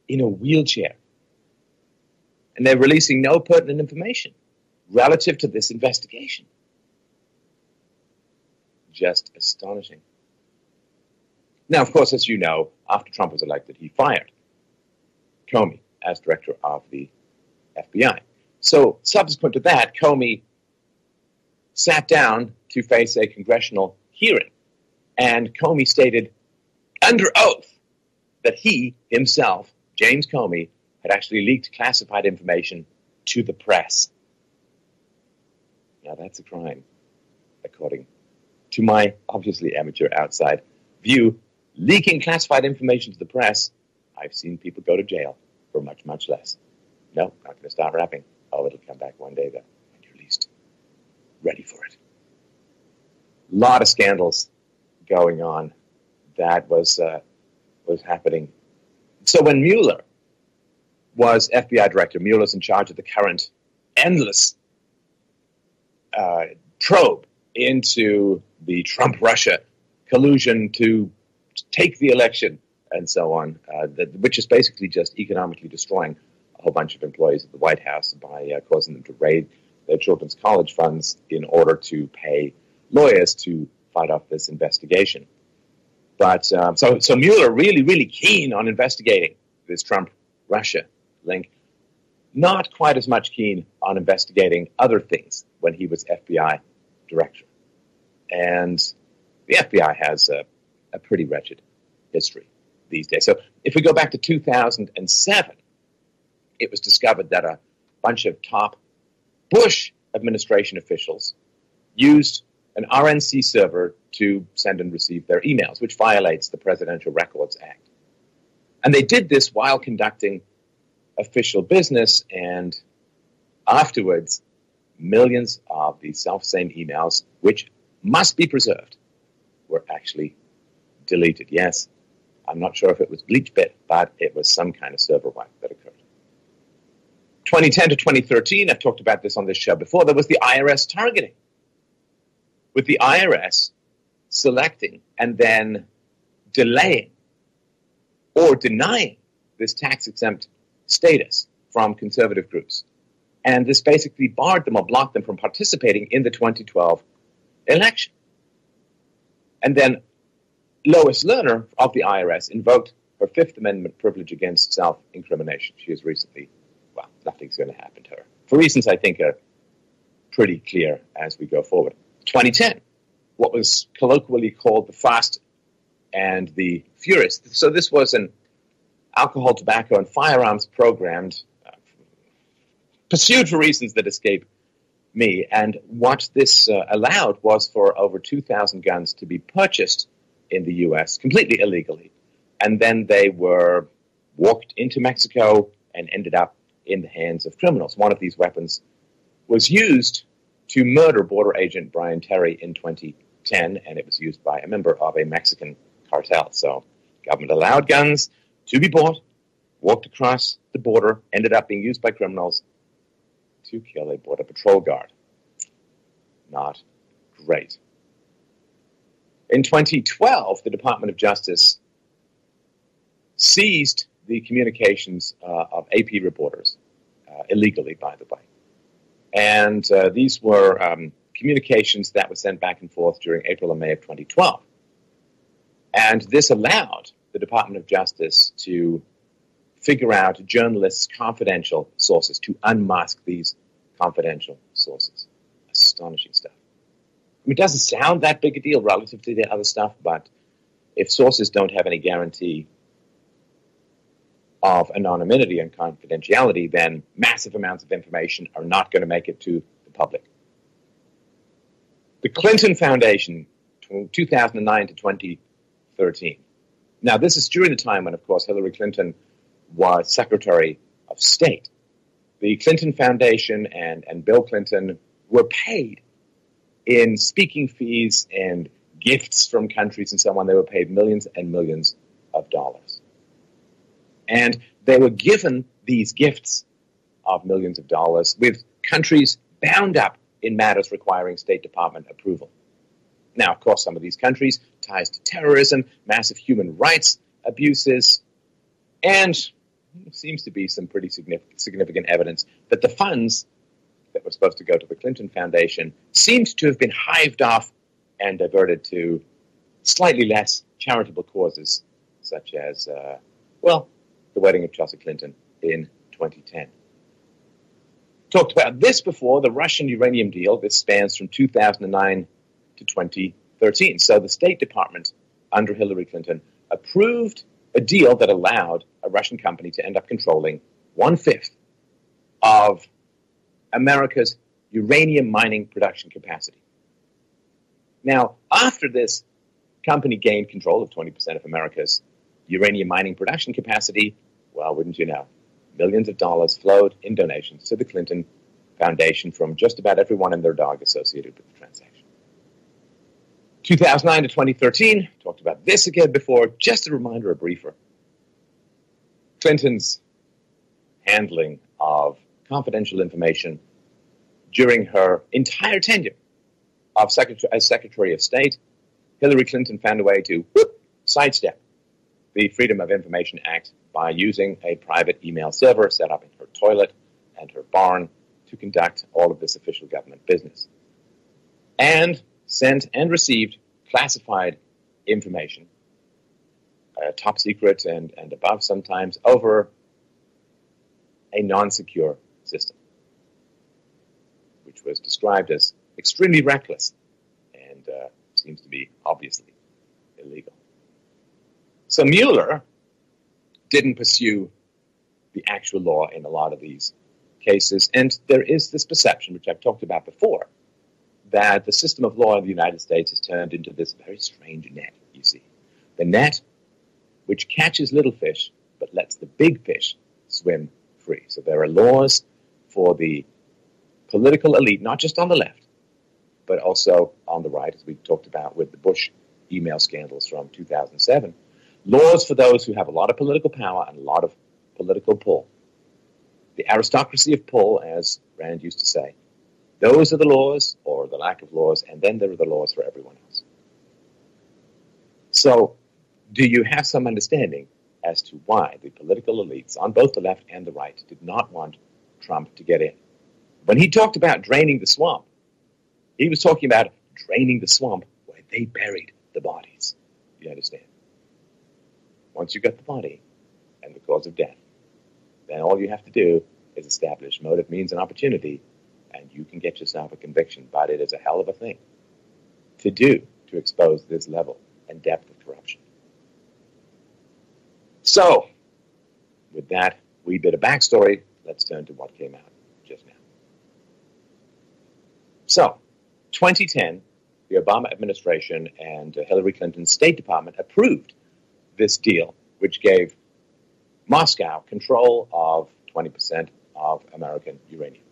in a wheelchair? And they're releasing no pertinent information relative to this investigation. Just astonishing. Now, of course, as you know, after Trump was elected, he fired Comey as director of the FBI. So, subsequent to that, Comey sat down to face a congressional hearing. And Comey stated under oath that he himself, James Comey, had actually leaked classified information to the press. Now, that's a crime, according to my obviously amateur outside view. Leaking classified information to the press, I've seen people go to jail for much, much less. No, not going to start rapping. Oh, it'll come back one day, though, when you're least ready for it. A lot of scandals going on. That was happening. So when Mueller was FBI director, Mueller's in charge of the current endless probe into the Trump-Russia collusion to take the election and so on, which is basically just economically destroying a whole bunch of employees at the White House by causing them to raid their children's college funds in order to pay lawyers to fight off this investigation. But so Mueller really keen on investigating this Trump-Russia link, not quite as much keen on investigating other things when he was FBI director. And the FBI has a pretty wretched history these days. So if we go back to 2007, it was discovered that a bunch of top Bush administration officials used an RNC server to send and receive their emails, which violates the Presidential Records Act. And they did this while conducting official business, and afterwards, millions of these self-same emails, which must be preserved, were actually deleted. Yes, I'm not sure if it was BleachBit, but it was some kind of server wipe that occurred. 2010 to 2013, I've talked about this on this show before, there was the IRS targeting, with the IRS selecting and then delaying or denying this tax-exempt status from conservative groups. And this basically barred them or blocked them from participating in the 2012 election. And then Lois Lerner of the IRS invoked her Fifth Amendment privilege against self-incrimination. She has recently, well, nothing's going to happen to her, for reasons I think are pretty clear as we go forward. 2010, what was colloquially called the Fast and the Furious. So this was an alcohol, tobacco, and firearms programmed, pursued for reasons that escape me. And what this allowed was for over 2,000 guns to be purchased in the U.S. completely illegally. And then they were walked into Mexico and ended up in the hands of criminals. One of these weapons was used to murder border agent Brian Terry in 2010, and it was used by a member of a Mexican cartel. So government allowed guns to be bought, walked across the border, ended up being used by criminals to kill a border patrol guard. Not great. In 2012, the Department of Justice seized the communications of AP reporters, illegally, by the way. And these were communications that were sent back and forth during April and May of 2012. And this allowed the Department of Justice to figure out journalists' confidential sources, to unmask these confidential sources. Astonishing stuff. I mean, it doesn't sound that big a deal relative to the other stuff, but if sources don't have any guarantee of anonymity and confidentiality, then massive amounts of information are not going to make it to the public. The Clinton Foundation, 2009 to 2013. Now, this is during the time when, of course, Hillary Clinton was Secretary of State. The Clinton Foundation and Bill Clinton were paid in speaking fees and gifts from countries and so on. They were paid millions and millions of dollars. And they were given these gifts of millions of dollars with countries bound up in matters requiring State Department approval. Now, of course, some of these countries, ties to terrorism, massive human rights abuses, and there seems to be some pretty significant evidence that the funds that were supposed to go to the Clinton Foundation seemed to have been hived off and diverted to slightly less charitable causes, such as, the wedding of Chelsea Clinton in 2010. Talked about this before, the Russian uranium deal. This spans from 2009 to 2013. So the State Department, under Hillary Clinton, approved a deal that allowed a Russian company to end up controlling 1/5 of America's uranium mining production capacity. Now, after this company gained control of 20% of America's uranium mining production capacity, well, wouldn't you know, millions of dollars flowed in donations to the Clinton Foundation from just about everyone and their dog associated with the transaction. 2009 to 2013, talked about this again before, just a reminder, a briefer. Clinton's handling of confidential information during her entire tenure as Secretary of State, Hillary Clinton found a way to sidestep the Freedom of Information Act by using a private email server set up in her toilet and her barn to conduct all of this official government business. And sent and received classified information, top secret and above sometimes, over a non-secure system, which was described as extremely reckless and seems to be obviously illegal. So Mueller didn't pursue the actual law in a lot of these cases, and there is this perception, which I've talked about before, that the system of law in the United States has turned into this very strange net, you see. The net which catches little fish but lets the big fish swim free. So there are laws for the political elite, not just on the left, but also on the right, as we talked about with the Bush email scandals from 2007. Laws for those who have a lot of political power and a lot of political pull. The aristocracy of pull, as Rand used to say. Those are the laws, or the lack of laws, and then there are the laws for everyone else. So, do you have some understanding as to why the political elites on both the left and the right did not want Trump to get in? When he talked about draining the swamp, he was talking about draining the swamp where they buried the bodies. You understand? Once you get the body and the cause of death, then all you have to do is establish motive, means, and opportunity, and you can get yourself a conviction. But it is a hell of a thing to do to expose this level and depth of corruption. So, with that wee bit of backstory, let's turn to what came out just now. So, 2010, the Obama administration and Hillary Clinton's State Department approved this deal, which gave Moscow control of 20% of American uranium.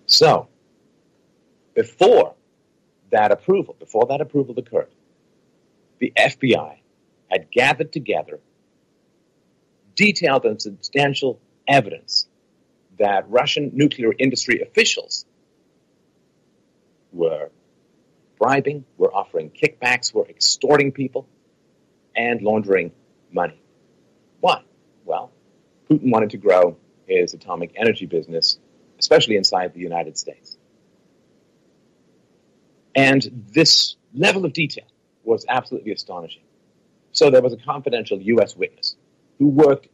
So, before that approval occurred, the FBI had gathered together detailed and substantial evidence that Russian nuclear industry officials were bribing, were offering kickbacks, were extorting people, and laundering money. Why? Well, Putin wanted to grow his atomic energy business, especially inside the United States. And this level of detail was absolutely astonishing. So there was a confidential U.S. witness who worked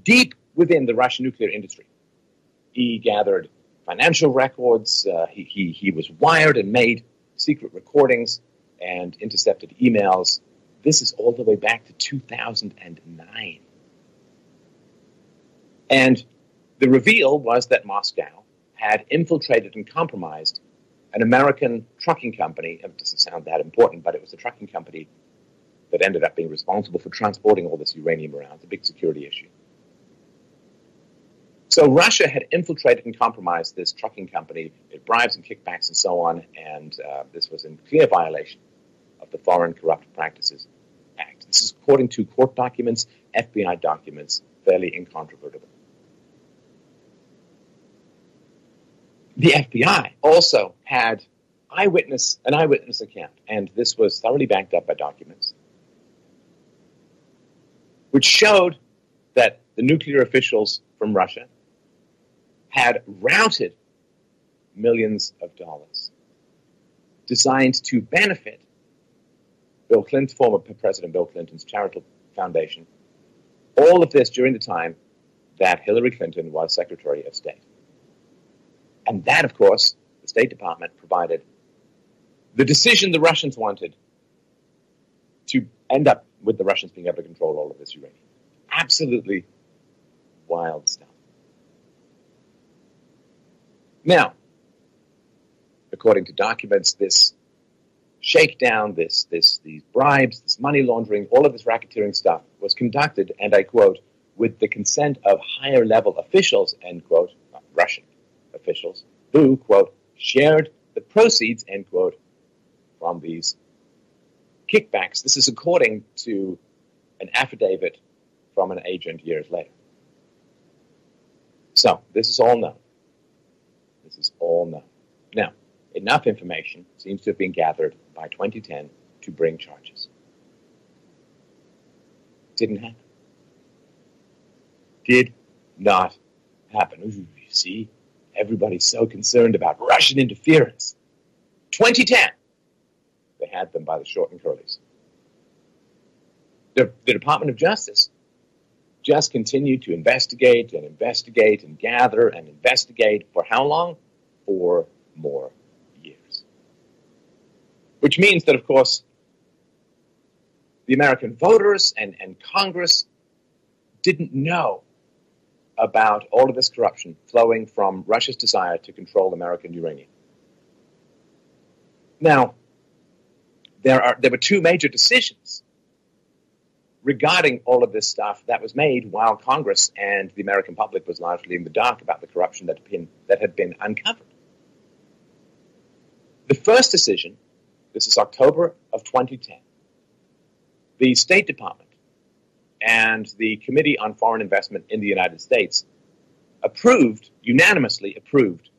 deep within the Russian nuclear industry. He gathered financial records, he was wired and made secret recordings and intercepted emails. This is all the way back to 2009. And the reveal was that Moscow had infiltrated and compromised an American trucking company. It doesn't sound that important, but it was a trucking company that ended up being responsible for transporting all this uranium around. It's a big security issue. So Russia had infiltrated and compromised this trucking company, with bribes and kickbacks and so on, and this was in clear violation of the Foreign Corrupt Practices Act. This is according to court documents, FBI documents, fairly incontrovertible. The FBI also had an eyewitness account, and this was thoroughly backed up by documents, which showed that the nuclear officials from Russia had routed millions of dollars designed to benefit Bill Clinton, former President Bill Clinton's charitable foundation. All of this during the time that Hillary Clinton was Secretary of State. And that, of course, the State Department provided the decision the Russians wanted to end up with the Russians being able to control all of this uranium. Absolutely wild stuff. Now, according to documents, this shakedown, these bribes, this money laundering, all of this racketeering stuff was conducted, and I quote, with the consent of higher level officials, end quote, Russian officials, who, quote, shared the proceeds, end quote, from these kickbacks. This is according to an affidavit from an agent years later. So, this is all known. This is all known. Now, enough information seems to have been gathered by 2010 to bring charges. Didn't happen. Did not happen. Ooh, you see, everybody's so concerned about Russian interference. 2010, they had them by the short and curlies. The Department of Justice just continued to investigate and investigate and gather and investigate for how long? 4 more years. Which means that, of course, the American voters and Congress didn't know about all of this corruption flowing from Russia's desire to control American uranium. Now, there were 2 major decisions regarding all of this stuff that was made while Congress and the American public was largely in the dark about the corruption that had been uncovered. The first decision, this is October of 2010, the State Department and the Committee on Foreign Investment in the United States unanimously approved,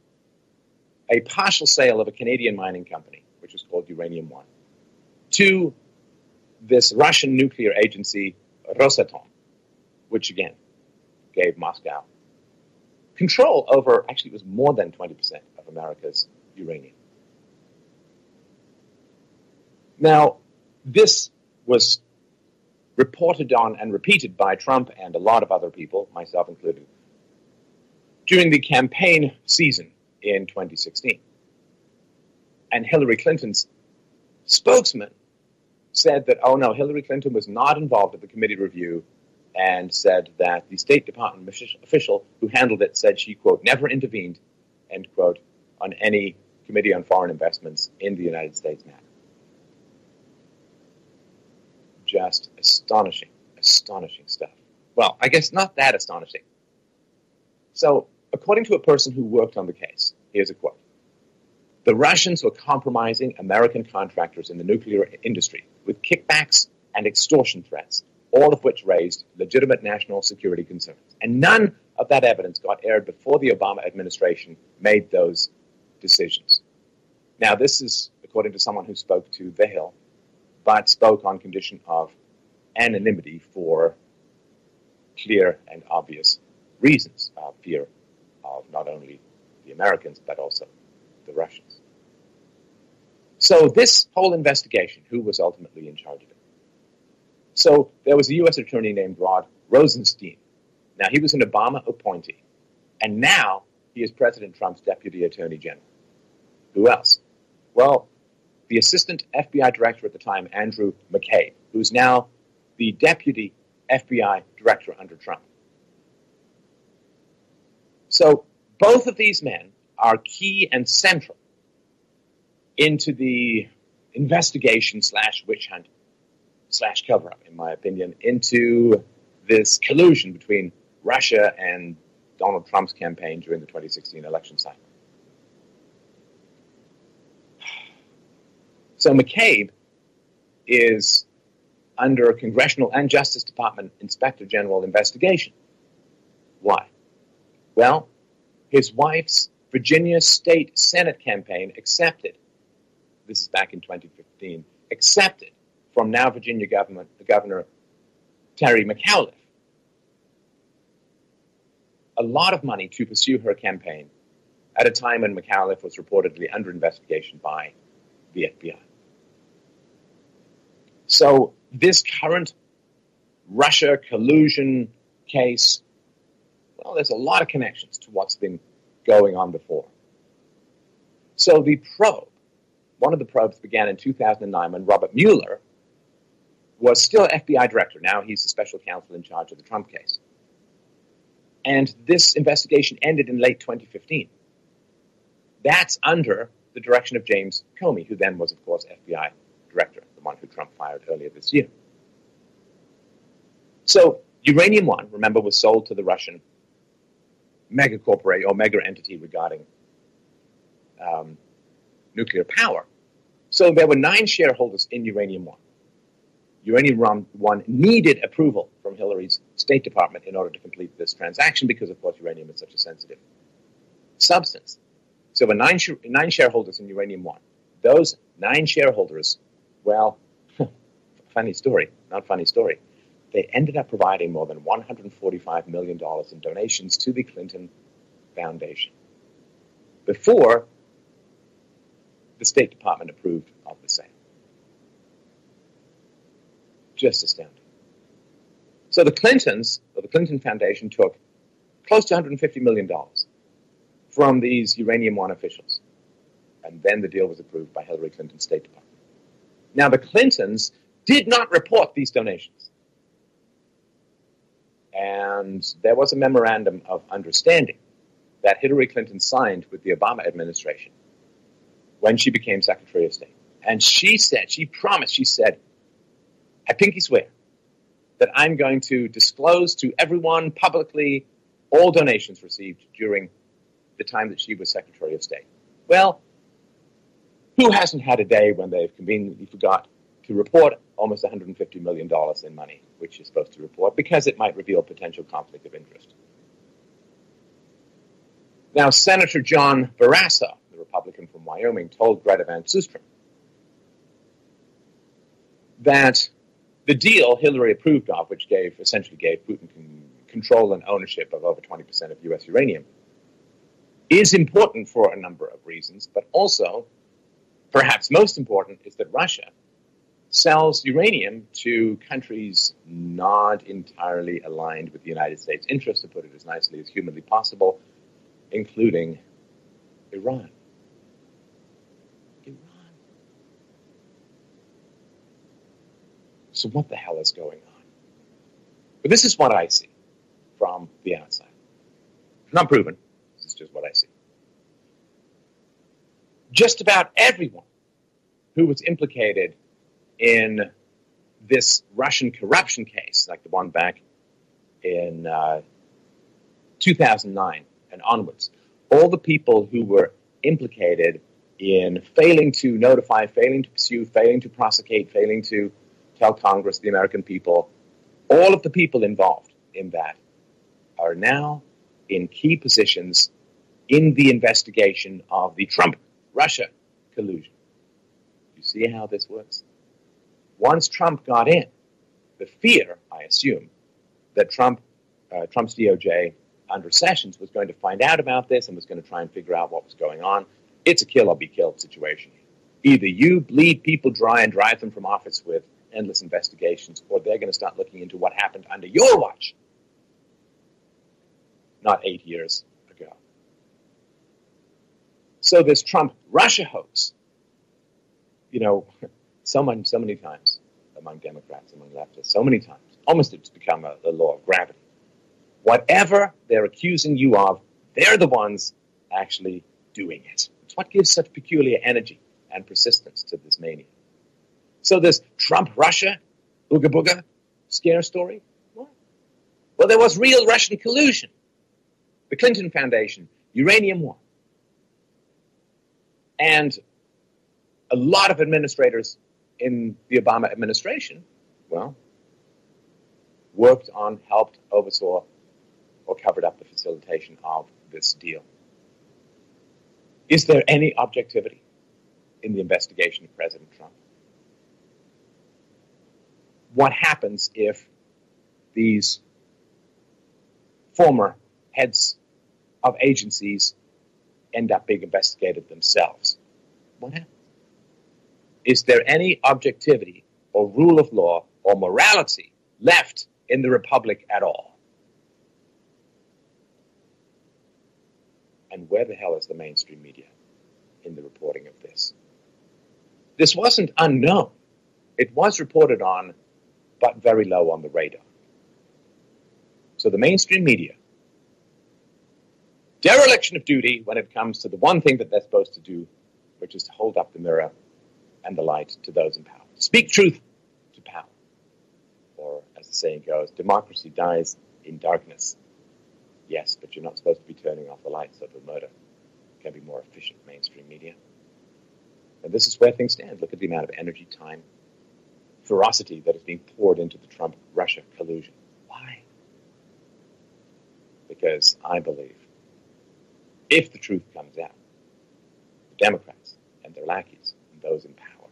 a partial sale of a Canadian mining company, which was called Uranium One, to this Russian nuclear agency, Rosatom, which again gave Moscow control over, actually it was more than 20% of America's uranium. Now, this was reported on and repeated by Trump and a lot of other people, myself included, during the campaign season in 2016. And Hillary Clinton's spokesman said that, oh no, Hillary Clinton was not involved at the committee review, and said that the State Department official who handled it said she, quote, never intervened, end quote, on any Committee on Foreign Investments in the United States matter. Just astonishing, astonishing stuff. Well, I guess not that astonishing. So, according to a person who worked on the case, here's a quote. The Russians were compromising American contractors in the nuclear industry with kickbacks and extortion threats, all of which raised legitimate national security concerns. And none of that evidence got aired before the Obama administration made those decisions. Now, this is according to someone who spoke to The Hill, but spoke on condition of anonymity for clear and obvious reasons, fear of not only the Americans, but also the Russians. So this whole investigation, who was ultimately in charge of it? So there was a U.S. attorney named Rod Rosenstein. Now, he was an Obama appointee, and now he is President Trump's deputy attorney general. Who else? Well, the assistant FBI director at the time, Andrew McCabe, who's now the deputy FBI director under Trump. So both of these men are key and central into the investigation / witch hunt / cover-up, in my opinion, into this collusion between Russia and Donald Trump's campaign during the 2016 election cycle. So McCabe is under Congressional and Justice Department Inspector General investigation. Why? Well, his wife's Virginia State Senate campaign accepted, this is back in 2015, accepted from now Virginia Governor Terry McAuliffe a lot of money to pursue her campaign at a time when McAuliffe was reportedly under investigation by the FBI. So this current Russia collusion case, well, there's a lot of connections to what's been going on before. So the probe, one of the probes began in 2009 when Robert Mueller was still FBI director. Now he's the special counsel in charge of the Trump case. And this investigation ended in late 2015. That's under the direction of James Comey, who then was, of course, FBI director, the one who Trump fired earlier this year. So Uranium One, remember, was sold to the Russian mega corporation or mega entity regarding nuclear power. So there were 9 shareholders in Uranium One. Uranium One needed approval from Hillary's State Department in order to complete this transaction because, of course, uranium is such a sensitive substance. So the nine shareholders in Uranium One, those 9 shareholders, well, funny story, not funny story, they ended up providing more than $145 million in donations to the Clinton Foundation before the State Department approved of the sale. Just astounding. So the Clintons, or the Clinton Foundation, took close to $150 million from these Uranium One officials. And then the deal was approved by Hillary Clinton's State Department. Now, the Clintons did not report these donations. And there was a memorandum of understanding that Hillary Clinton signed with the Obama administration when she became Secretary of State. And she said, she promised, she said, I pinky swear that I'm going to disclose to everyone publicly all donations received during the time that she was Secretary of State. Well, who hasn't had a day when they've conveniently forgot to report almost $150 million in money, which you're supposed to report, because it might reveal potential conflict of interest? Now, Senator John Barrasso, the Republican from Wyoming, told Greta Van Susteren that the deal Hillary approved of, which essentially gave Putin control and ownership of over 20% of U.S. uranium, is important for a number of reasons, but also, perhaps most important, is that Russia sells uranium to countries not entirely aligned with the United States' interests, to put it as nicely as humanly possible, including Iran. So what the hell is going on? But this is what I see from the outside. Not proven. This is just what I see. Just about everyone who was implicated in this Russian corruption case, like the one back in 2009 and onwards, all the people who were implicated in failing to notify, failing to pursue, failing to prosecute, failing to tell Congress, the American people, all of the people involved in that are now in key positions in the investigation of the Trump-Russia collusion. You see how this works? Once Trump got in, the fear, I assume, that Trump's DOJ under Sessions was going to find out about this and was going to try and figure out what was going on. It's a kill or be killed situation. Either you bleed people dry and drive them from office with endless investigations, or they're going to start looking into what happened under your watch, not 8 years ago. So this Trump-Russia hoax, so many times among Democrats, among leftists, so many times, almost it's become a law of gravity. Whatever they're accusing you of, they're the ones actually doing it. It's what gives such peculiar energy and persistence to this mania. So this Trump-Russia, ooga-booga scare story? What? Well, there was real Russian collusion. The Clinton Foundation, Uranium One. And a lot of administrators in the Obama administration, worked on, helped, oversaw, or covered up the facilitation of this deal. Is there any objectivity in the investigation of President Trump? What happens if these former heads of agencies end up being investigated themselves? What happens? Is there any objectivity or rule of law or morality left in the Republic at all? And where the hell is the mainstream media in the reporting of this? This wasn't unknown. It was reported on, but very low on the radar. So the mainstream media, dereliction of duty when it comes to the one thing that they're supposed to do, which is to hold up the mirror and the light to those in power. Speak truth to power. Or, as the saying goes, democracy dies in darkness. Yes, but you're not supposed to be turning off the lights, so it'll murder. It can be more efficient mainstream media. And this is where things stand. Look at the amount of energy, time, ferocity that is being poured into the Trump-Russia collusion. Why? Because I believe if the truth comes out, Democrats and their lackeys and those in power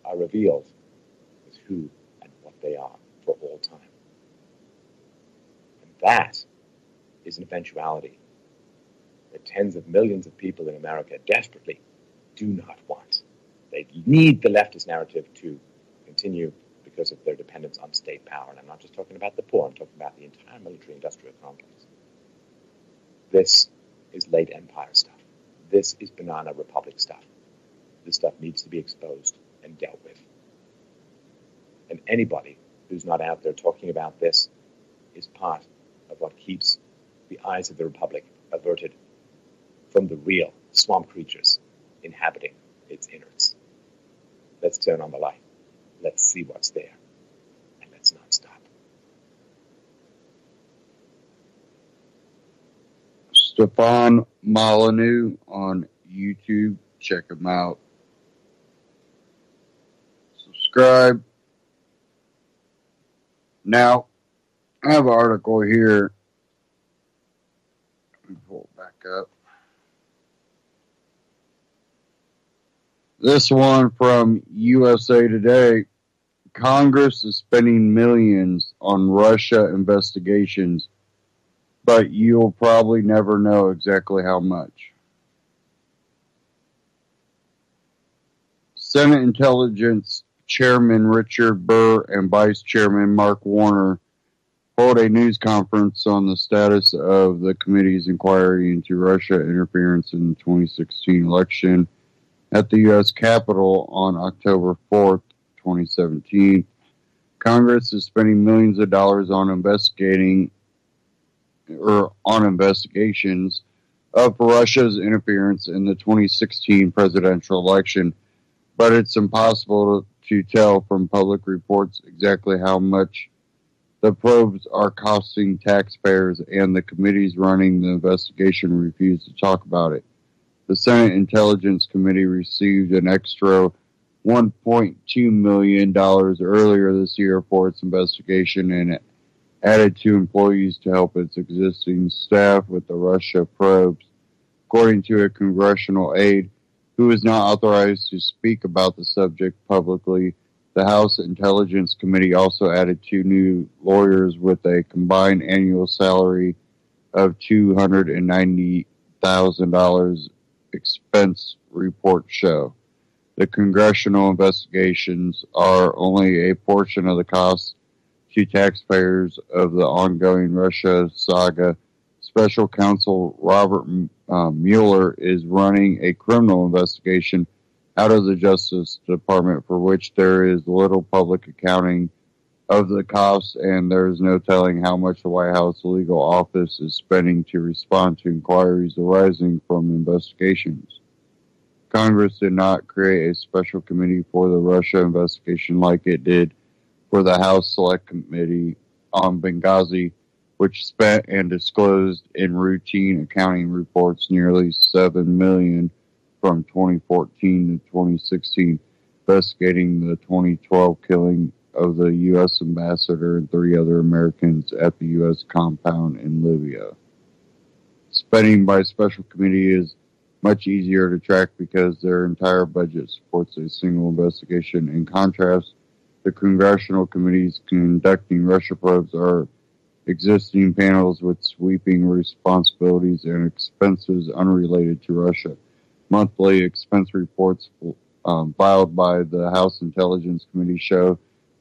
are revealed as who and what they are for all time. And that is an eventuality that tens of millions of people in America desperately do not want. They need the leftist narrative to continue because of their dependence on state power. And I'm not just talking about the poor, I'm talking about the entire military-industrial complex. This is late empire stuff. This is banana republic stuff. This stuff needs to be exposed and dealt with. And anybody who's not out there talking about this is part of what keeps the eyes of the republic averted from the real swamp creatures inhabiting its innards. Let's turn on the light. Let's see what's there. And let's not stop. Stefan Molyneux on YouTube. Check him out. Subscribe. Now, I have an article here. Let me pull it back up. This one from USA Today. Congress is spending millions on Russia investigations, but you'll probably never know exactly how much. Senate Intelligence Chairman Richard Burr and Vice Chairman Mark Warner hold a news conference on the status of the committee's inquiry into Russia interference in the 2016 election at the U.S. Capitol on October 4th, 2017. Congress is spending millions of dollars on investigations of Russia's interference in the 2016 presidential election, but it's impossible to tell from public reports exactly how much the probes are costing taxpayers, and the committees running the investigation refuse to talk about it. The Senate Intelligence Committee received an extra $1.2 million earlier this year for its investigation and added 2 employees to help its existing staff with the Russia probes. According to a congressional aide who is not authorized to speak about the subject publicly, the House Intelligence Committee also added 2 new lawyers with a combined annual salary of $290,000, expense reports show. The congressional investigations are only a portion of the cost to taxpayers of the ongoing Russia saga. Special counsel Robert Mueller is running a criminal investigation out of the Justice Department for which there is little public accounting of the costs, and there is no telling how much the White House legal office is spending to respond to inquiries arising from investigations. Congress did not create a special committee for the Russia investigation like it did for the House Select Committee on Benghazi, which spent and disclosed in routine accounting reports nearly $7 million from 2014 to 2016, investigating the 2012 killing of the U.S. ambassador and 3 other Americans at the U.S. compound in Libya. Spending by special committee is much easier to track because their entire budget supports a single investigation. In contrast, the congressional committees conducting Russia probes are existing panels with sweeping responsibilities and expenses unrelated to Russia. Monthly expense reports filed by the House Intelligence Committee show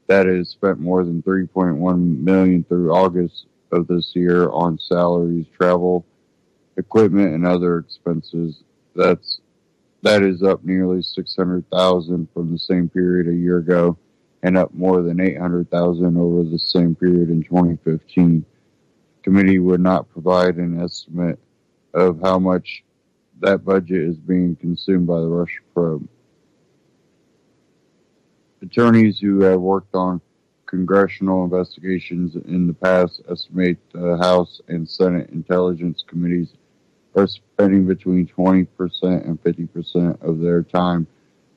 that it has spent more than $3.1 million through August of this year on salaries, travel, equipment, and other expenses. That is up nearly $600,000 from the same period a year ago, and up more than $800,000 over the same period in 2015. The committee would not provide an estimate of how much that budget is being consumed by the Russia probe. Attorneys who have worked on congressional investigations in the past estimate the House and Senate Intelligence Committees are spending between 20% and 50% of their time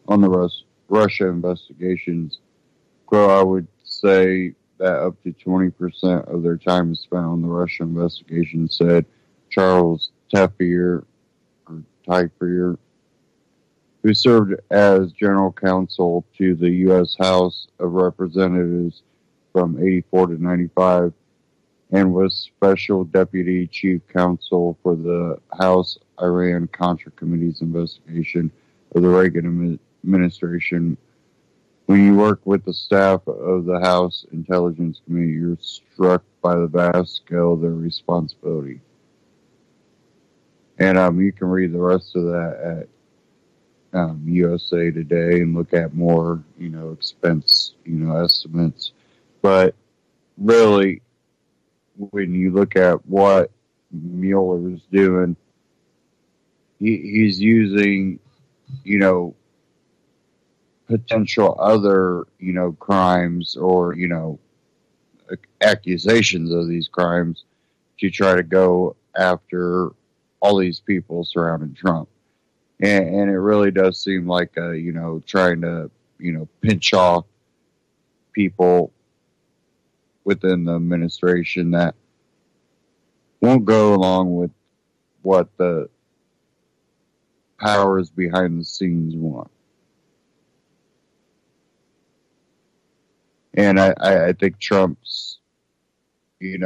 on the Russia investigations. So I would say that up to 20% of their time is spent on the Russia investigation, said Charles Taffer, who served as general counsel to the U.S. House of Representatives from 84 to 95, and was special deputy chief counsel for the House Iran-Contra Committee's investigation of the Reagan administration. When you work with the staff of the House Intelligence Committee, you're struck by the vast scale of their responsibility. And you can read the rest of that at USA Today and look at more, expense, estimates. But really, when you look at what Mueller's doing, he's using, potential other, crimes or, accusations of these crimes to try to go after all these people surrounding Trump. And it really does seem like, trying to, pinch off people within the administration that won't go along with what the powers behind the scenes want. And I think Trump's, he's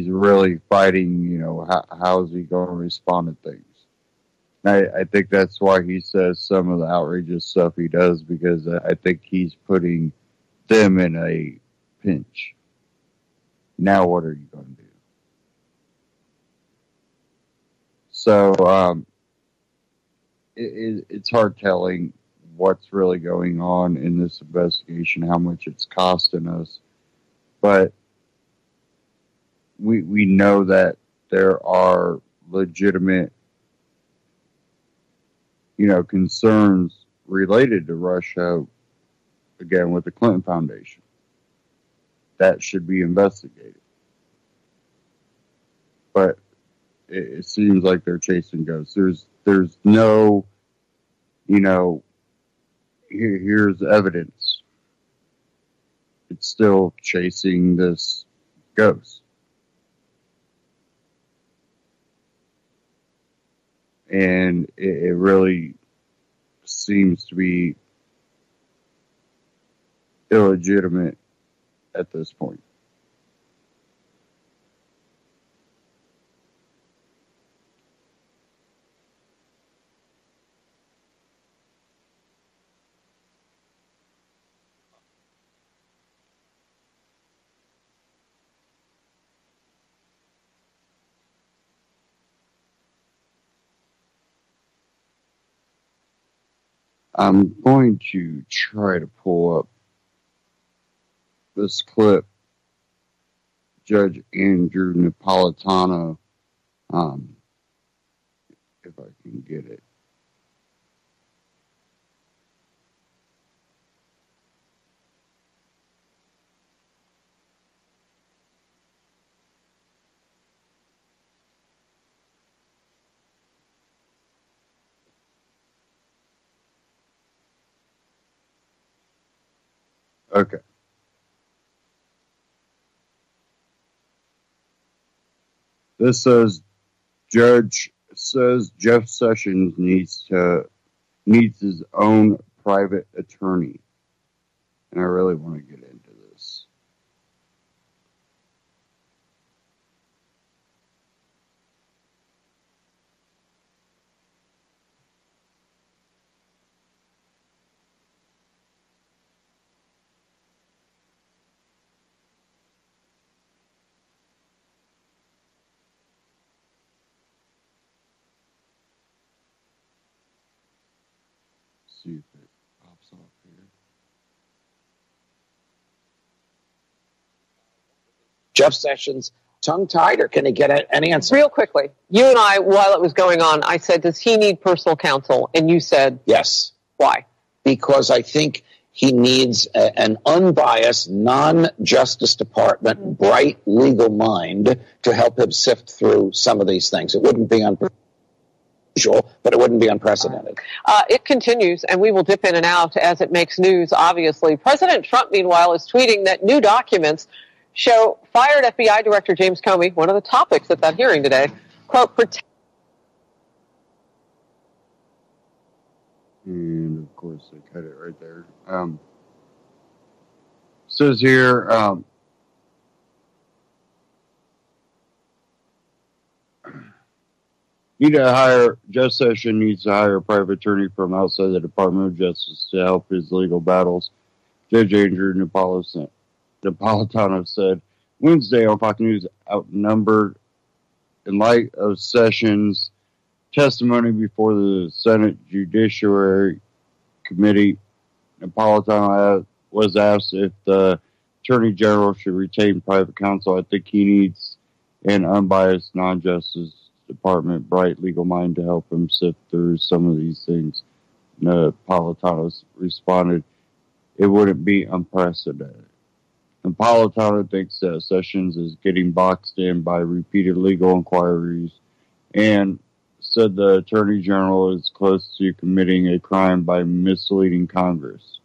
really fighting, how's he going to respond to things. I think that's why he says some of the outrageous stuff he does, because I think he's putting them in a pinch. Now what are you going to do? So it's hard telling what's really going on in this investigation, how much it's costing us. But we know that there are legitimate, concerns related to Russia, again, with the Clinton Foundation. That should be investigated. But it seems like they're chasing ghosts. There's no, here's evidence. It's still chasing this ghost. And it really seems to be illegitimate at this point. I'm going to try to pull up this clip. Judge Andrew Napolitano, if I can get it. Okay. This says Judge says Jeff Sessions needs his own private attorney. And I really want to get into this. See if it pops off here. Jeff Sessions tongue-tied, or can he get an answer? Real quickly, you and I, while it was going on, I said, does he need personal counsel? And you said, yes. Why? Because I think he needs an unbiased, non-Justice Department, bright legal mind to help him sift through some of these things. It wouldn't be unusual, but it wouldn't be unprecedented. It continues, and we will dip in and out as it makes news, obviously. President Trump, meanwhile, is tweeting that new documents show fired FBI Director James Comey, one of the topics at that hearing today, quote, And of course, they cut it right there. Says here, Jeff Sessions needs to hire a private attorney from outside the Department of Justice to help his legal battles. Judge Andrew Napolitano said Wednesday on Fox News, outnumbered in light of Sessions' testimony before the Senate Judiciary Committee. Napolitano was asked if the Attorney General should retain private counsel. I think he needs an unbiased, non-justice department, bright legal mind to help him sift through some of these things. Napolitano responded, it wouldn't be unprecedented. Napolitano thinks that Sessions is getting boxed in by repeated legal inquiries and said the Attorney General is close to committing a crime by misleading Congress.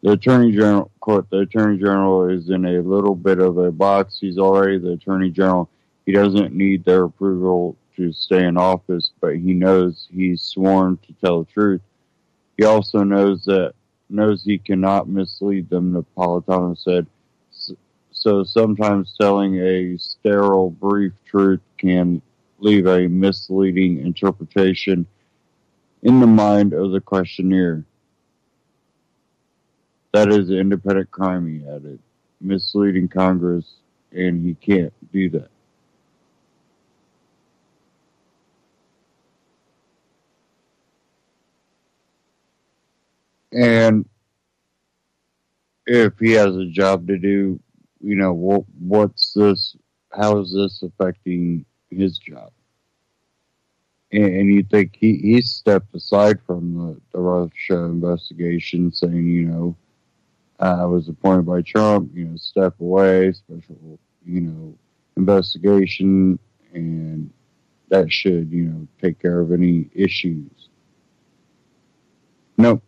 The Attorney General, quote, the Attorney General is in a little bit of a box. He's already the Attorney General. He doesn't need their approval to stay in office, but he knows he's sworn to tell the truth. He also knows he cannot mislead them, Napolitano said. So sometimes telling a sterile, brief truth can leave a misleading interpretation in the mind of the questionnaire. That is an independent crime, he added. Misleading Congress, and he can't do that. And if he has a job to do, what's this? How is this affecting his job? And you think he stepped aside from the Russia investigation, saying, I was appointed by Trump, step away, special, investigation, and that should, take care of any issues. Nope.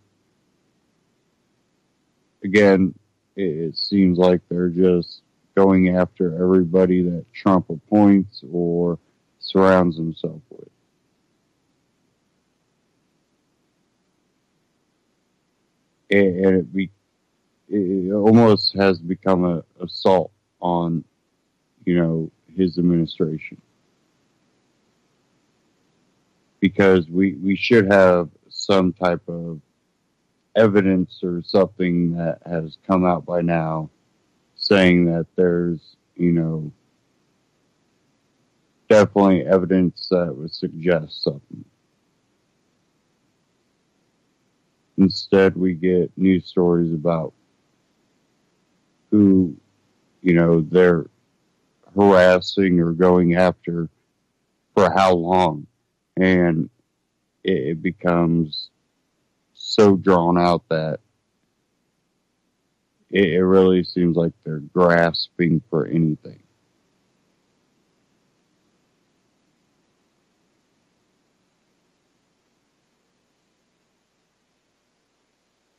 Again, it seems like they're just going after everybody that Trump appoints or surrounds himself with. And it almost has become an assault on, his administration. Because we should have some type of evidence or something that has come out by now saying that there's, definitely evidence that would suggest something. Instead, we get news stories about who, they're harassing or going after for how long. And it becomes so drawn out that it really seems like they're grasping for anything.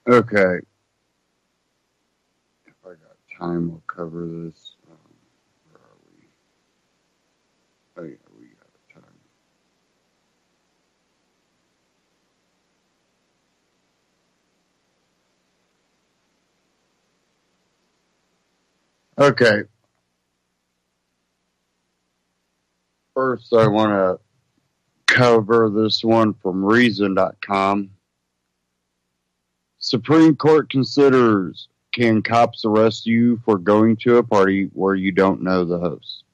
Okay. If I got time, we'll cover this. Where are we? Oh, yeah, we got time. Okay. First, I want to cover this one from Reason.com. Supreme Court considers, can cops arrest you for going to a party where you don't know the host?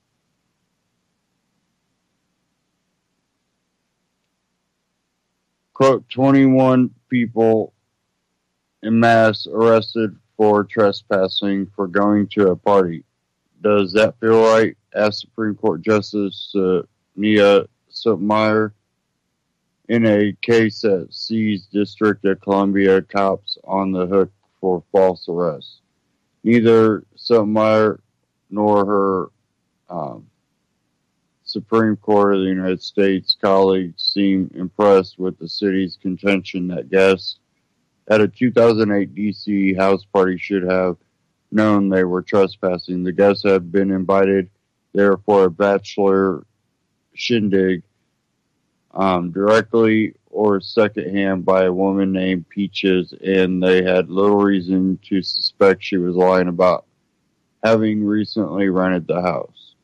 Quote, 21 people en masse arrested for trespassing for going to a party. Does that feel right? Asked Supreme Court Justice Nia Sotomayor in a case that sees District of Columbia cops on the hook for false arrest. Neither Sotomayor nor her Supreme Court of the United States colleagues seem impressed with the city's contention that guests at a 2008 D.C. house party should have known they were trespassing. The guests had been invited there for a bachelor shindig directly or secondhand by a woman named Peaches, and they had little reason to suspect she was lying about having recently rented the house.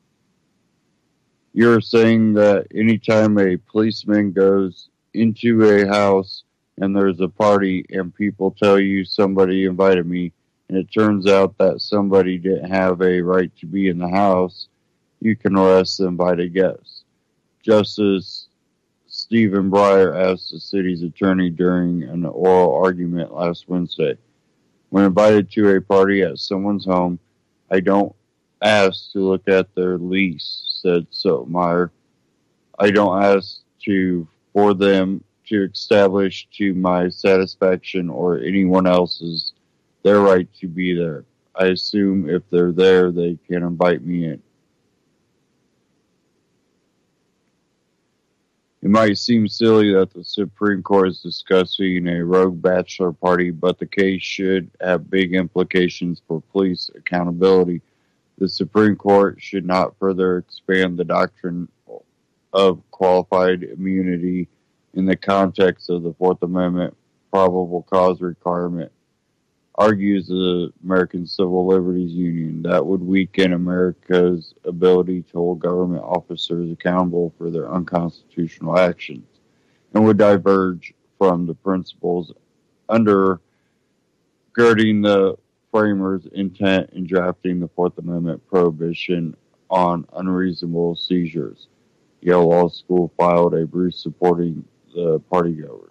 You're saying that anytime a policeman goes into a house and there's a party and people tell you somebody invited me, and it turns out that somebody didn't have a right to be in the house, you can arrest the invited guests. Justice Stephen Breyer asked the city's attorney during an oral argument last Wednesday. When invited to a party at someone's home, I don't ask to look at their lease, said Sotomayor. I don't ask for them to establish to my satisfaction or anyone else's their right to be there. I assume if they're there, they can invite me in. It might seem silly that the Supreme Court is discussing a rogue bachelor party, but the case should have big implications for police accountability. The Supreme Court should not further expand the doctrine of qualified immunity in the context of the Fourth Amendment probable cause requirement, argues the American Civil Liberties Union. That would weaken America's ability to hold government officers accountable for their unconstitutional actions and would diverge from the principles undergirding the framers' intent in drafting the Fourth Amendment prohibition on unreasonable seizures. Yale Law School filed a brief supporting the partygoers.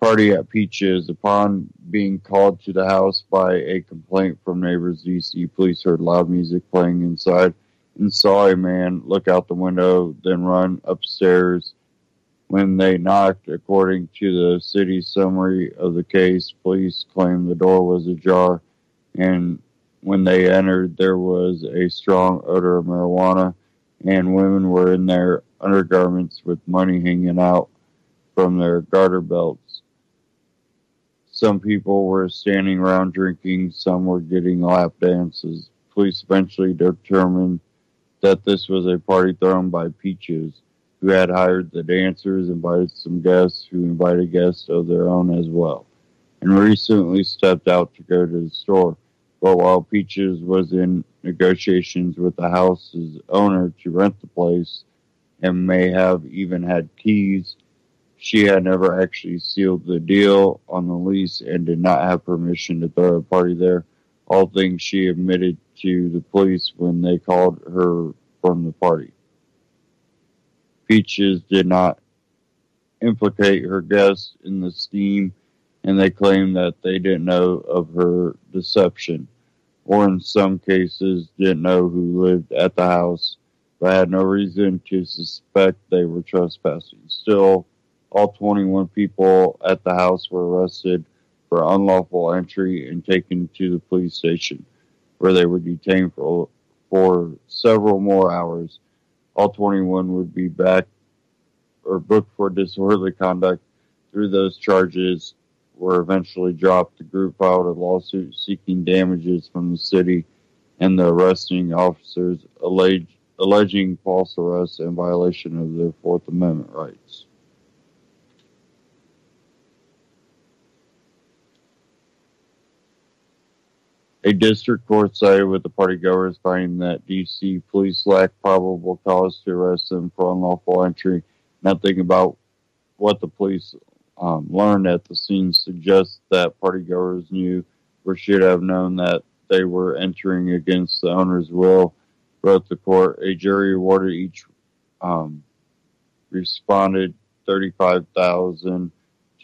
Party at Peaches. Upon being called to the house by a complaint from neighbors, D.C. police heard loud music playing inside and saw a man look out the window, then run upstairs. When they knocked, according to the city's summary of the case, police claimed the door was ajar, and when they entered, there was a strong odor of marijuana, and women were in their undergarments with money hanging out from their garter belts. Some people were standing around drinking, some were getting lap dances. Police eventually determined that this was a party thrown by Peaches, who had hired the dancers, invited some guests who invited guests of their own as well, and recently stepped out to go to the store. But while Peaches was in negotiations with the house's owner to rent the place and may have even had keys, she had never actually sealed the deal on the lease and did not have permission to throw a party there, all things she admitted to the police when they called her from the party. Peaches did not implicate her guests in the scheme, and they claimed that they didn't know of her deception, or in some cases didn't know who lived at the house, but had no reason to suspect they were trespassing. Still, all 21 people at the house were arrested for unlawful entry and taken to the police station, where they were detained for several more hours. All 21 would be back or booked for disorderly conduct. Through those charges were eventually dropped. The group filed a lawsuit seeking damages from the city and the arresting officers, alleging false arrests and violation of their Fourth Amendment rights. A district court sided with the partygoers, finding that D.C. police lacked probable cause to arrest them for unlawful entry. Nothing about what the police learned at the scene suggests that partygoers knew or should have known that they were entering against the owner's will, wrote the court. A jury awarded each responded $35,000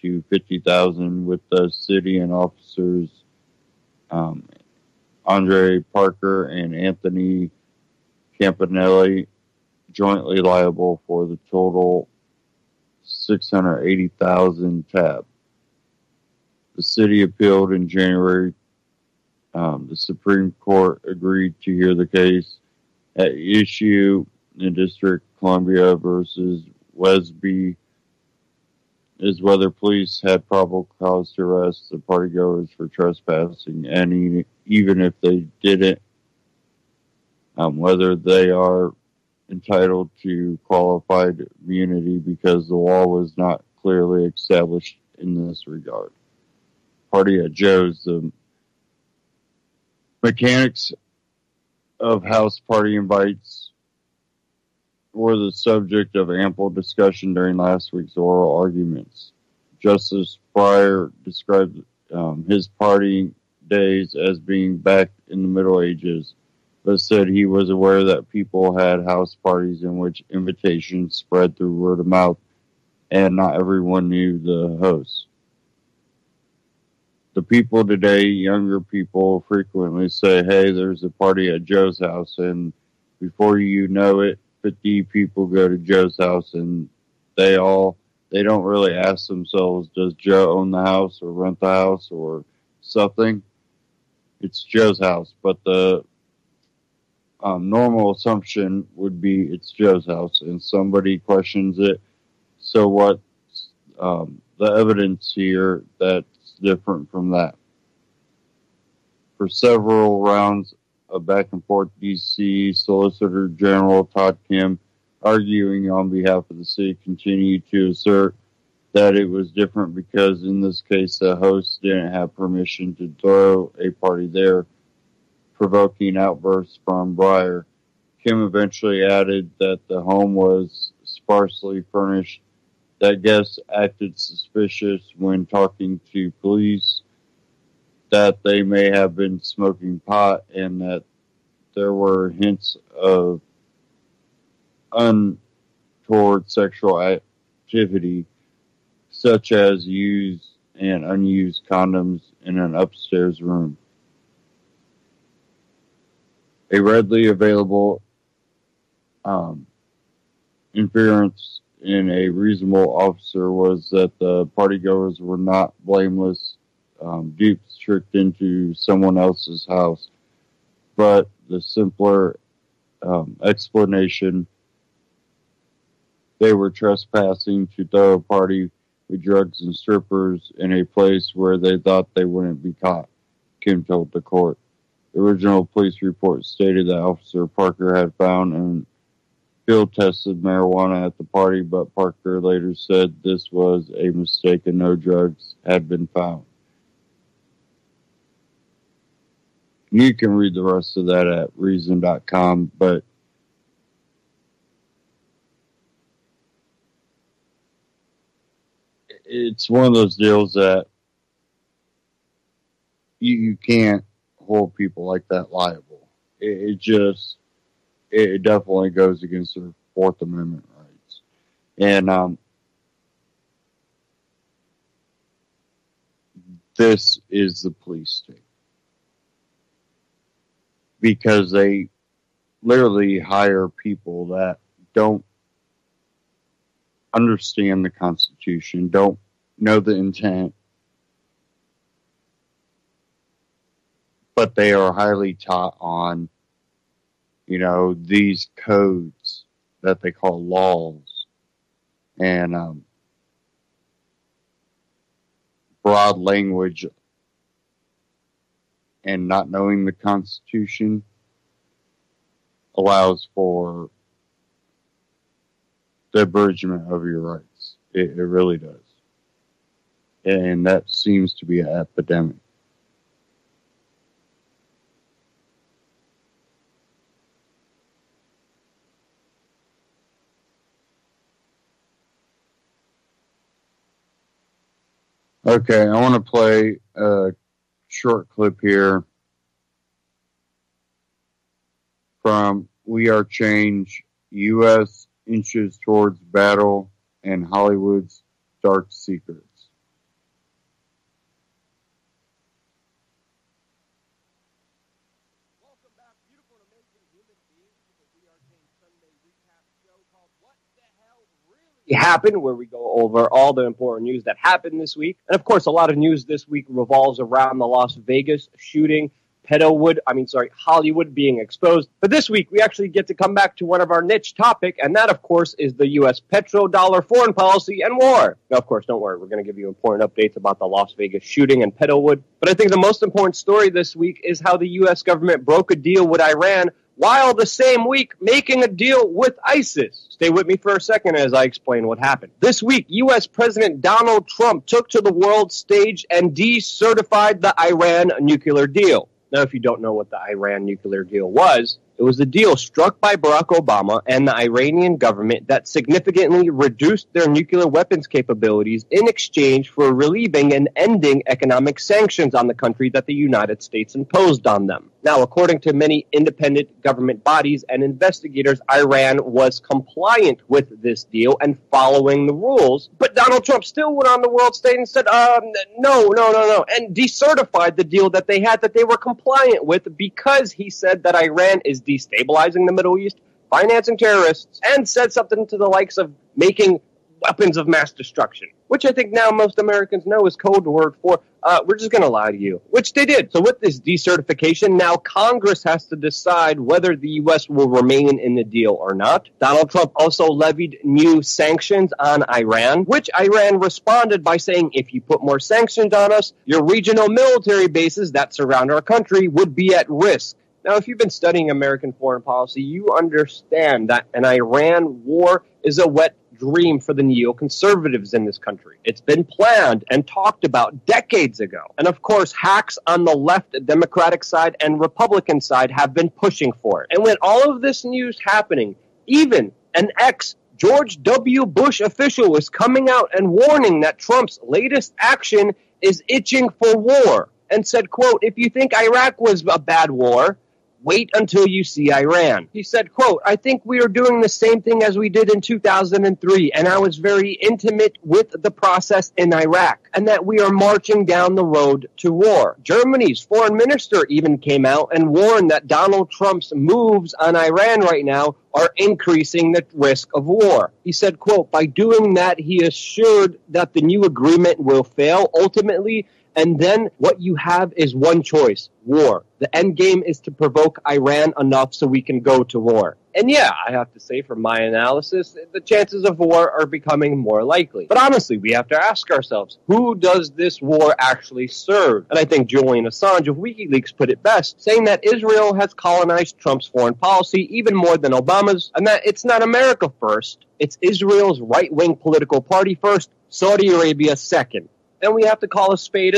to $50,000, with the city and officers Andre Parker and Anthony Campanelli jointly liable for the total $680,000 tab. The city appealed in January. The Supreme Court agreed to hear the case. At issue in District Columbia versus Wesby is whether police had probable cause to arrest the partygoers for trespassing, and even if they didn't, whether they are entitled to qualified immunity because the law was not clearly established in this regard. Party at Joe's, the mechanics of house party invites were the subject of ample discussion during last week's oral arguments. Justice Breyer described his party days as being back in the Middle Ages, but said he was aware that people had house parties in which invitations spread through word of mouth and not everyone knew the host. The people today, younger people, frequently say, hey, there's a party at Joe's house, and before you know it, 50 people go to Joe's house, and they don't really ask themselves, does Joe own the house or rent the house or something? It's Joe's house, but the normal assumption would be it's Joe's house, and somebody questions it. So what's the evidence here that's different from that? For several rounds of back and forth, D.C. Solicitor General Todd Kim, arguing on behalf of the city, continued to assert that it was different because in this case the host didn't have permission to throw a party there, provoking outbursts from Breyer. Kim eventually added that the home was sparsely furnished, that guests acted suspicious when talking to police, that they may have been smoking pot, and that there were hints of untoward sexual activity, such as used and unused condoms in an upstairs room. A readily available inference in a reasonable officer was that the partygoers were not blameless dupes tricked into someone else's house, but the simpler explanation, they were trespassing to throw a party with drugs and strippers in a place where they thought they wouldn't be caught, Kim told the court. The original police report stated that Officer Parker had found and field tested marijuana at the party, but Parker later said this was a mistake and no drugs had been found. You can read the rest of that at reason.com, but it's one of those deals that you can't hold people like that liable. It definitely goes against their Fourth Amendment rights. And this is the police state. Because they literally hire people that don't understand the Constitution, don't know the intent, but they are highly taught on, these codes that they call laws and broad language, and not knowing the Constitution allows for the abridgment of your rights. It really does. And that seems to be an epidemic. Okay, I want to play a short clip here from We Are Change, U.S. Inches Towards Battle and Hollywood's Dark Secrets. Welcome back, beautiful and amazing human beings, to the We Are Change Sunday recap show called What the Hell Really Happened, where we go over all the important news that happened this week. And of course, a lot of news this week revolves around the Las Vegas shooting, Hollywood being exposed. But this week, we actually get to come back to one of our niche topic, and that, of course, is the U.S. petrodollar foreign policy and war. Now, of course, don't worry, we're going to give you important updates about the Las Vegas shooting and Petalwood. But I think the most important story this week is how the U.S. government broke a deal with Iran while the same week making a deal with ISIS. Stay with me for a second as I explain what happened. This week, U.S. President Donald Trump took to the world stage and decertified the Iran nuclear deal. Now, if you don't know what the Iran nuclear deal was, it was a deal struck by Barack Obama and the Iranian government that significantly reduced their nuclear weapons capabilities in exchange for relieving and ending economic sanctions on the country that the United States imposed on them. Now, according to many independent government bodies and investigators, Iran was compliant with this deal and following the rules. But Donald Trump still went on the world stage and said, no, and decertified the deal that they had that they were compliant with because he said that Iran is destabilizing the Middle East, financing terrorists, and said something to the likes of making weapons of mass destruction, which I think now most Americans know is code word for we're just going to lie to you, which they did. So with this decertification, now Congress has to decide whether the U.S. will remain in the deal or not. Donald Trump also levied new sanctions on Iran, which Iran responded by saying, if you put more sanctions on us, your regional military bases that surround our country would be at risk. Now, if you've been studying American foreign policy, you understand that an Iran war is a wet dream for the neoconservatives in this country. It's been planned and talked about decades ago. And of course, hacks on the left Democratic side and Republican side have been pushing for it. And with all of this news happening, even an ex-George W. Bush official was coming out and warning that Trump's latest action is itching for war and said, quote, if you think Iraq was a bad war, wait until you see Iran. He said, quote, I think we are doing the same thing as we did in 2003, and I was very intimate with the process in Iraq, and that we are marching down the road to war. Germany's foreign minister even came out and warned that Donald Trump's moves on Iran right now are increasing the risk of war. He said, quote, by doing that, he assured that the new agreement will fail ultimately, and then what you have is one choice, war. The end game is to provoke Iran enough so we can go to war. And yeah, I have to say from my analysis, the chances of war are becoming more likely. But honestly, we have to ask ourselves, who does this war actually serve? And I think Julian Assange of WikiLeaks put it best, saying that Israel has colonized Trump's foreign policy even more than Obama's, and that it's not America first, it's Israel's right-wing political party first, Saudi Arabia second. And we have to call a spade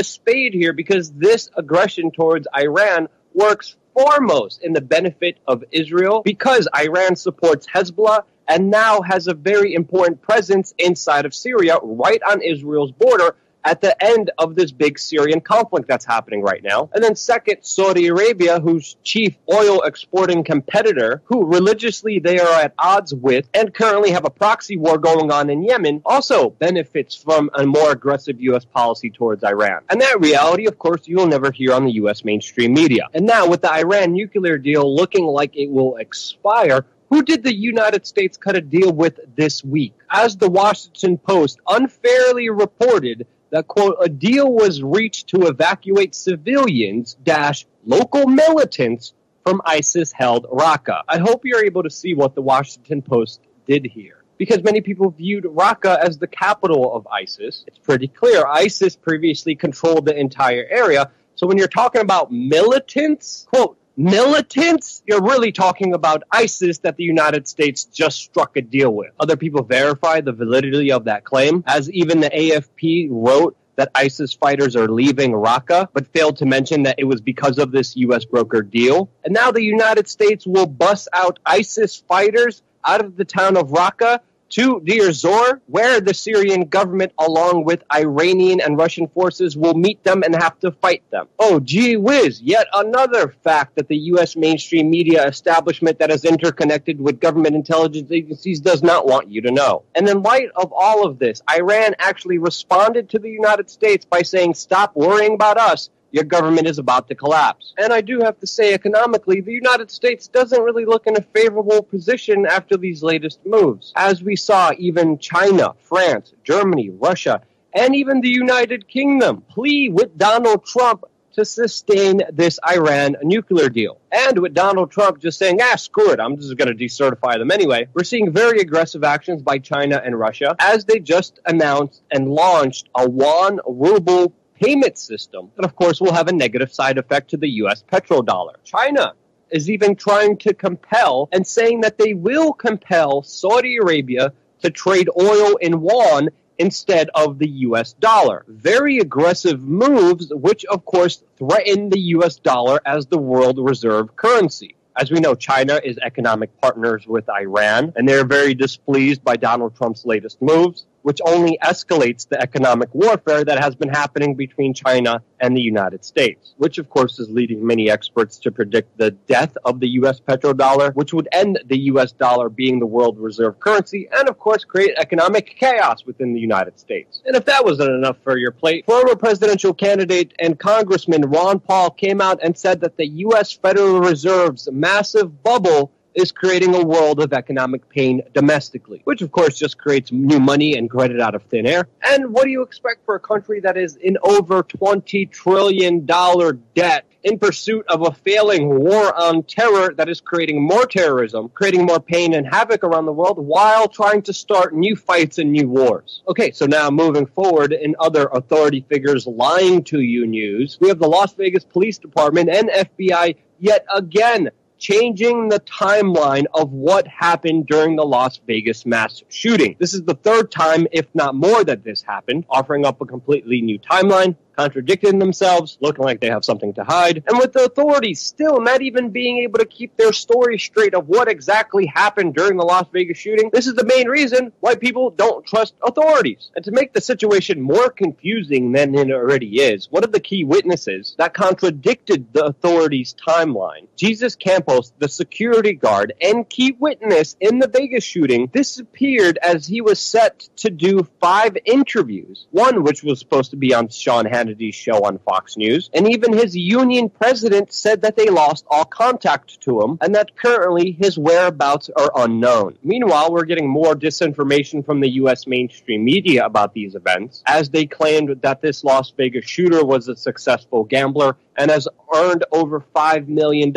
here because this aggression towards Iran works foremost in the benefit of Israel because Iran supports Hezbollah and now has a very important presence inside of Syria right on Israel's border at the end of this big Syrian conflict that's happening right now. And then second, Saudi Arabia, whose chief oil exporting competitor, who religiously they are at odds with and currently have a proxy war going on in Yemen, also benefits from a more aggressive U.S. policy towards Iran. And that reality, of course, you will never hear on the U.S. mainstream media. And now with the Iran nuclear deal looking like it will expire, who did the United States cut a deal with this week? As the Washington Post unfairly reported, that, quote, a deal was reached to evacuate civilians - local militants from ISIS-held Raqqa. I hope you're able to see what the Washington Post did here, because many people viewed Raqqa as the capital of ISIS. It's pretty clear ISIS previously controlled the entire area. So when you're talking about militants, quote, militants, you're really talking about ISIS that the United States just struck a deal with. Other people verify the validity of that claim, as even the AFP wrote that ISIS fighters are leaving Raqqa, but failed to mention that it was because of this U.S. brokered deal. And now the United States will bus out ISIS fighters out of the town of Raqqa to Deir Zor, where the Syrian government, along with Iranian and Russian forces, will meet them and have to fight them. Oh, gee whiz, yet another fact that the U.S. mainstream media establishment that is interconnected with government intelligence agencies does not want you to know. And in light of all of this, Iran actually responded to the United States by saying, stop worrying about us. Your government is about to collapse. And I do have to say, economically, the United States doesn't really look in a favorable position after these latest moves. As we saw, even China, France, Germany, Russia, and even the United Kingdom plead with Donald Trump to sustain this Iran nuclear deal. And with Donald Trump just saying, screw it, I'm just going to decertify them anyway, we're seeing very aggressive actions by China and Russia as they just announced and launched a yuan ruble payment system that, of course, will have a negative side effect to the U.S. petrodollar. China is even trying to compel and saying that they will compel Saudi Arabia to trade oil in yuan instead of the U.S. dollar. Very aggressive moves, which of course threaten the U.S. dollar as the world reserve currency. As we know, China is economic partners with Iran, and they're very displeased by Donald Trump's latest moves, which only escalates the economic warfare that has been happening between China and the United States, which of course is leading many experts to predict the death of the U.S. petrodollar, which would end the U.S. dollar being the world reserve currency, and of course create economic chaos within the United States. And if that wasn't enough for your plate, former presidential candidate and Congressman Ron Paul came out and said that the U.S. Federal Reserve's massive bubble is creating a world of economic pain domestically, which of course just creates new money and credit out of thin air. And what do you expect for a country that is in over $20 trillion debt in pursuit of a failing war on terror that is creating more terrorism, creating more pain and havoc around the world while trying to start new fights and new wars? Okay, so now moving forward in other authority figures lying to you news, we have the Las Vegas Police Department and FBI yet again changing the timeline of what happened during the Las Vegas mass shooting. This is the third time, if not more, that this happened, offering up a completely new timeline, contradicting themselves, looking like they have something to hide, and with the authorities still not even being able to keep their story straight of what exactly happened during the Las Vegas shooting. This is the main reason why people don't trust authorities. And to make the situation more confusing than it already is, one of the key witnesses that contradicted the authorities' timeline, Jesus Campos, the security guard and key witness in the Vegas shooting, disappeared as he was set to do 5 interviews, one which was supposed to be on Sean Hannity's show on Fox News, and even his union president said that they lost all contact to him and that currently his whereabouts are unknown. Meanwhile, we're getting more disinformation from the U.S. mainstream media about these events, as they claimed that this Las Vegas shooter was a successful gambler and has earned over $5 million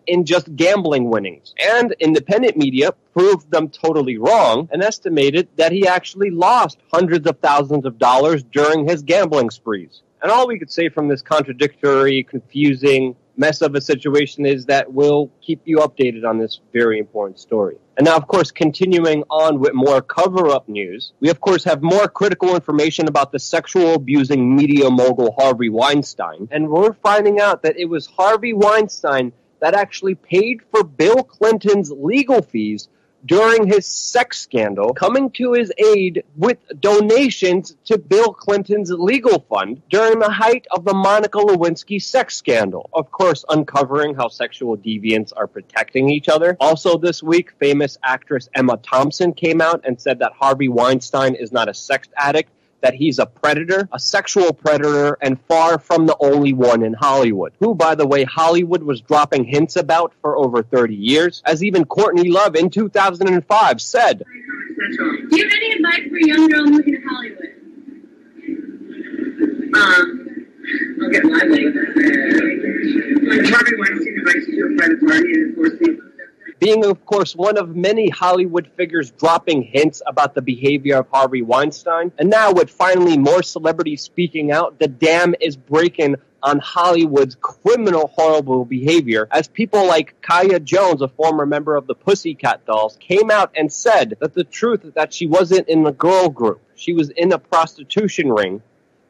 in just gambling winnings. And independent media proved them totally wrong and estimated that he actually lost hundreds of thousands of dollars during his gambling sprees. And all we could say from this contradictory, confusing mess of a situation is that we'll keep you updated on this very important story. And now, of course, continuing on with more cover-up news, we, of course, have more critical information about the sexual abusing media mogul Harvey Weinstein. And we're finding out that it was Harvey Weinstein that actually paid for Bill Clinton's legal fees during his sex scandal, coming to his aid with donations to Bill Clinton's legal fund during the height of the Monica Lewinsky sex scandal. Of course, uncovering how sexual deviants are protecting each other. Also this week, famous actress Emma Thompson came out and said that Harvey Weinstein is not a sex addict, that he's a predator, a sexual predator, and far from the only one in Hollywood, who, by the way, Hollywood was dropping hints about for over 30 years, as even Courtney Love in 2005 said, "Do you have any advice for a young girl moving to Hollywood?" I'll get lively. Harvey Weinstein advice to a private party and enforcing. Being, of course, one of many Hollywood figures dropping hints about the behavior of Harvey Weinstein. And now with finally more celebrities speaking out, the dam is breaking on Hollywood's criminal, horrible behavior, as people like Kaya Jones, a former member of the Pussycat Dolls, came out and said that the truth is that she wasn't in the girl group. She was in a prostitution ring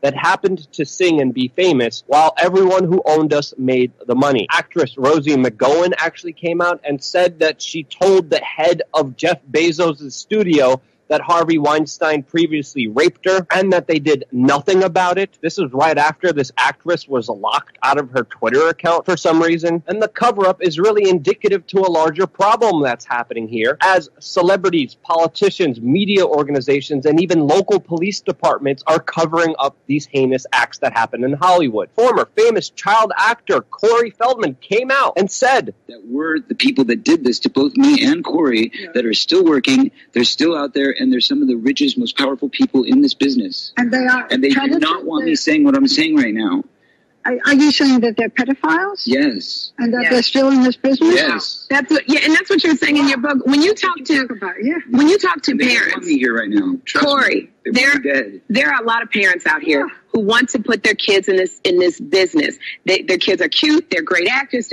that happened to sing and be famous while everyone who owned us made the money. Actress Rosie McGowan actually came out and said that she told the head of Jeff Bezos' studio that Harvey Weinstein previously raped her and that they did nothing about it. This was right after this actress was locked out of her Twitter account for some reason. And the cover-up is really indicative to a larger problem that's happening here, as celebrities, politicians, media organizations, and even local police departments are covering up these heinous acts that happen in Hollywood. Former famous child actor Corey Feldman came out and said that we're the people that did this to both me and Corey that are still working, they're still out there, and they're some of the richest, most powerful people in this business. And they are. And they do not want me saying what I'm saying right now. Are you saying that they're pedophiles? Yes. And that they're still in this business? Yes. That's what, and that's what you're saying in your book. When you talk to when you talk to they parents, don't want me here right now. Trust Corey, me. There are a lot of parents out here who want to put their kids in this business. Their kids are cute, they're great actors,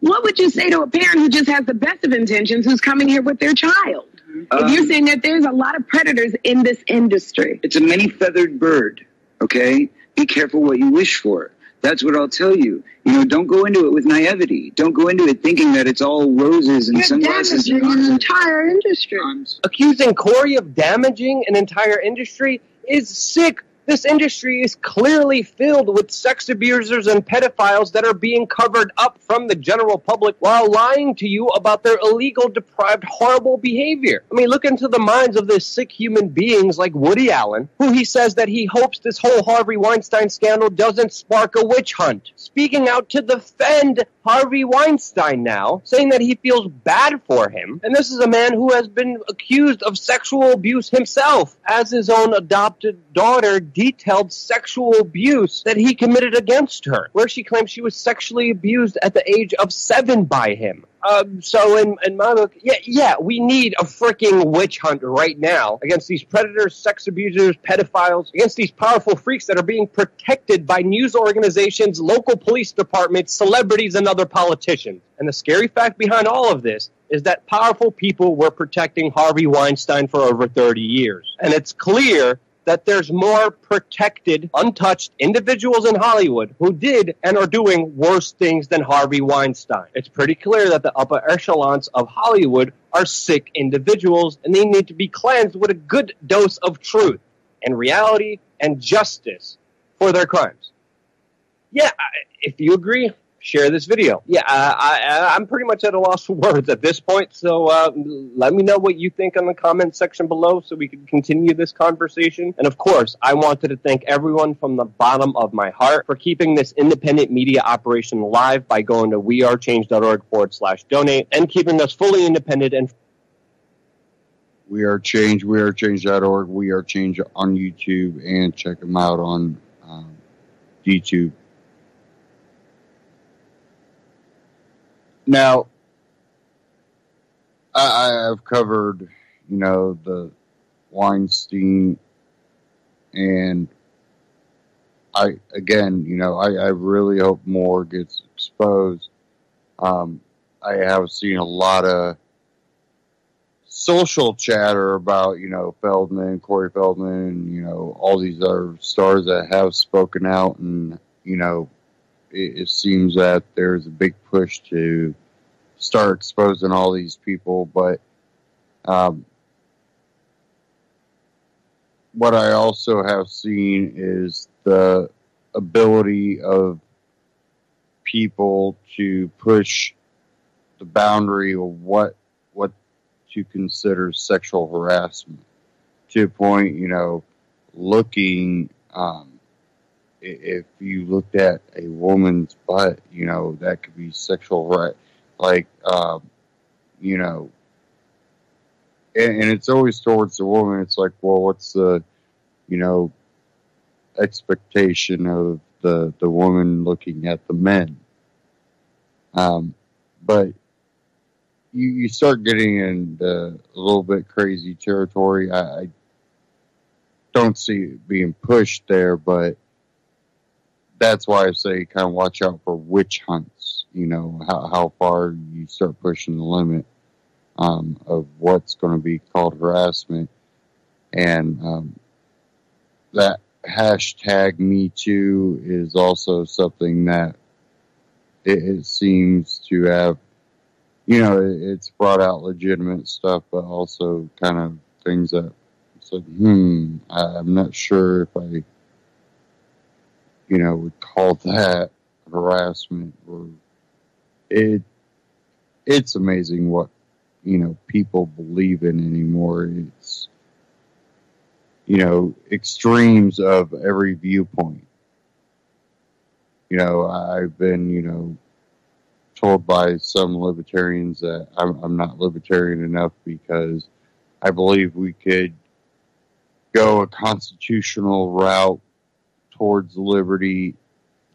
What would you say to a parent who just has the best of intentions who's coming here with their child? If you're saying that there's a lot of predators in this industry. It's a many-feathered bird, okay? Be careful what you wish for. That's what I'll tell you. You know, don't go into it with naivety. Don't go into it thinking that it's all roses and sunglasses. You're damaging an entire industry. Accusing Corey of damaging an entire industry is sick. This industry is clearly filled with sex abusers and pedophiles that are being covered up from the general public while lying to you about their illegal, deprived, horrible behavior. I mean, look into the minds of the sick human beings like Woody Allen, who he says that he hopes this whole Harvey Weinstein scandal doesn't spark a witch hunt. Speaking out to defend Harvey Weinstein now, saying that he feels bad for him. And this is a man who has been accused of sexual abuse himself, as his own adopted daughter detailed sexual abuse that he committed against her, where she claims she was sexually abused at the age of 7 by him. So in my book, we need a freaking witch hunt right now against these predators, sex abusers, pedophiles, against these powerful freaks that are being protected by news organizations, local police departments, celebrities, and other politicians. And the scary fact behind all of this is that powerful people were protecting Harvey Weinstein for over 30 years. And it's clear that there's more protected, untouched individuals in Hollywood who did and are doing worse things than Harvey Weinstein. It's pretty clear that the upper echelons of Hollywood are sick individuals, and they need to be cleansed with a good dose of truth and reality and justice for their crimes. Yeah, if you agree, share this video. Yeah, I'm pretty much at a loss for words at this point, so let me know what you think in the comment section below so we can continue this conversation. And of course, I wanted to thank everyone from the bottom of my heart for keeping this independent media operation alive by going to wearechange.org/donate and keeping us fully independent and wearechange.org, We Are Change on YouTube, and check them out on YouTube. Now, I've covered, the Weinstein, and I really hope more gets exposed. I have seen a lot of social chatter about, Feldman, Corey Feldman, and, all these other stars that have spoken out, and, it seems that there's a big push to start exposing all these people. But what I also have seen is the ability of people to push the boundary of what to consider sexual harassment to a point, looking if you looked at a woman's butt, that could be sexual, right? Like, and it's always towards the woman. It's like, well, what's the, expectation of the woman looking at the men? But you start getting into a little bit crazy territory. I don't see it being pushed there, but that's why I say kind of watch out for witch hunts, how far you start pushing the limit of what's going to be called harassment. And that hashtag Me Too is also something that it seems to have, it's brought out legitimate stuff, but also kind of things that said, I'm not sure if I would call that harassment. Or it's amazing what, people believe in anymore. It's, extremes of every viewpoint. I've been, told by some libertarians that I'm not libertarian enough because I believe we could go a constitutional route towards liberty.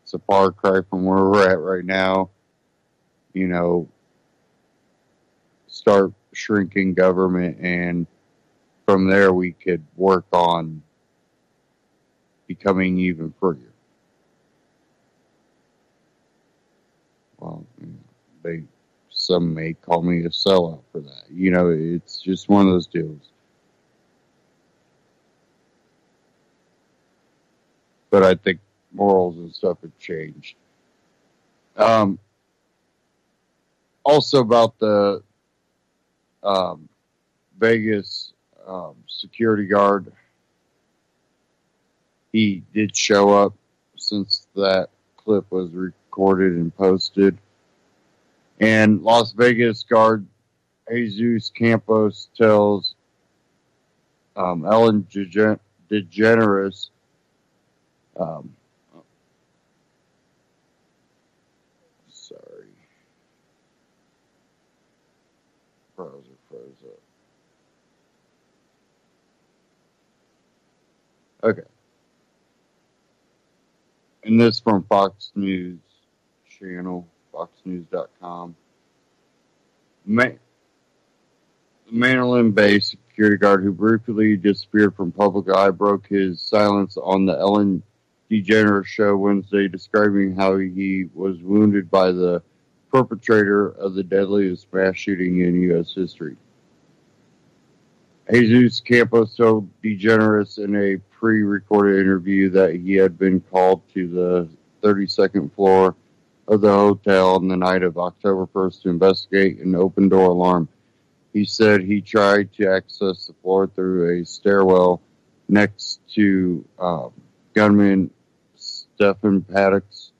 It's a far cry from where we're at right now. Start shrinking government, and from there we could work on becoming even freer. Well, some may call me a sellout for that. You know, it's just one of those deals. But I think morals and stuff have changed. Also about the Vegas security guard, he did show up since that clip was recorded and posted. And Las Vegas guard Jesus Campos tells Ellen DeGeneres browser froze up. Okay. And this from Fox News channel, foxnews.com. The Maryland based security guard who briefly disappeared from public eye broke his silence on the Ellen DeGeneres show Wednesday, describing how he was wounded by the perpetrator of the deadliest mass shooting in U.S. history. Jesus Campos told DeGeneres in a pre-recorded interview that he had been called to the 32nd floor of the hotel on the night of October 1st to investigate an open-door alarm. He said he tried to access the floor through a stairwell next to gunman Stephen Paddock's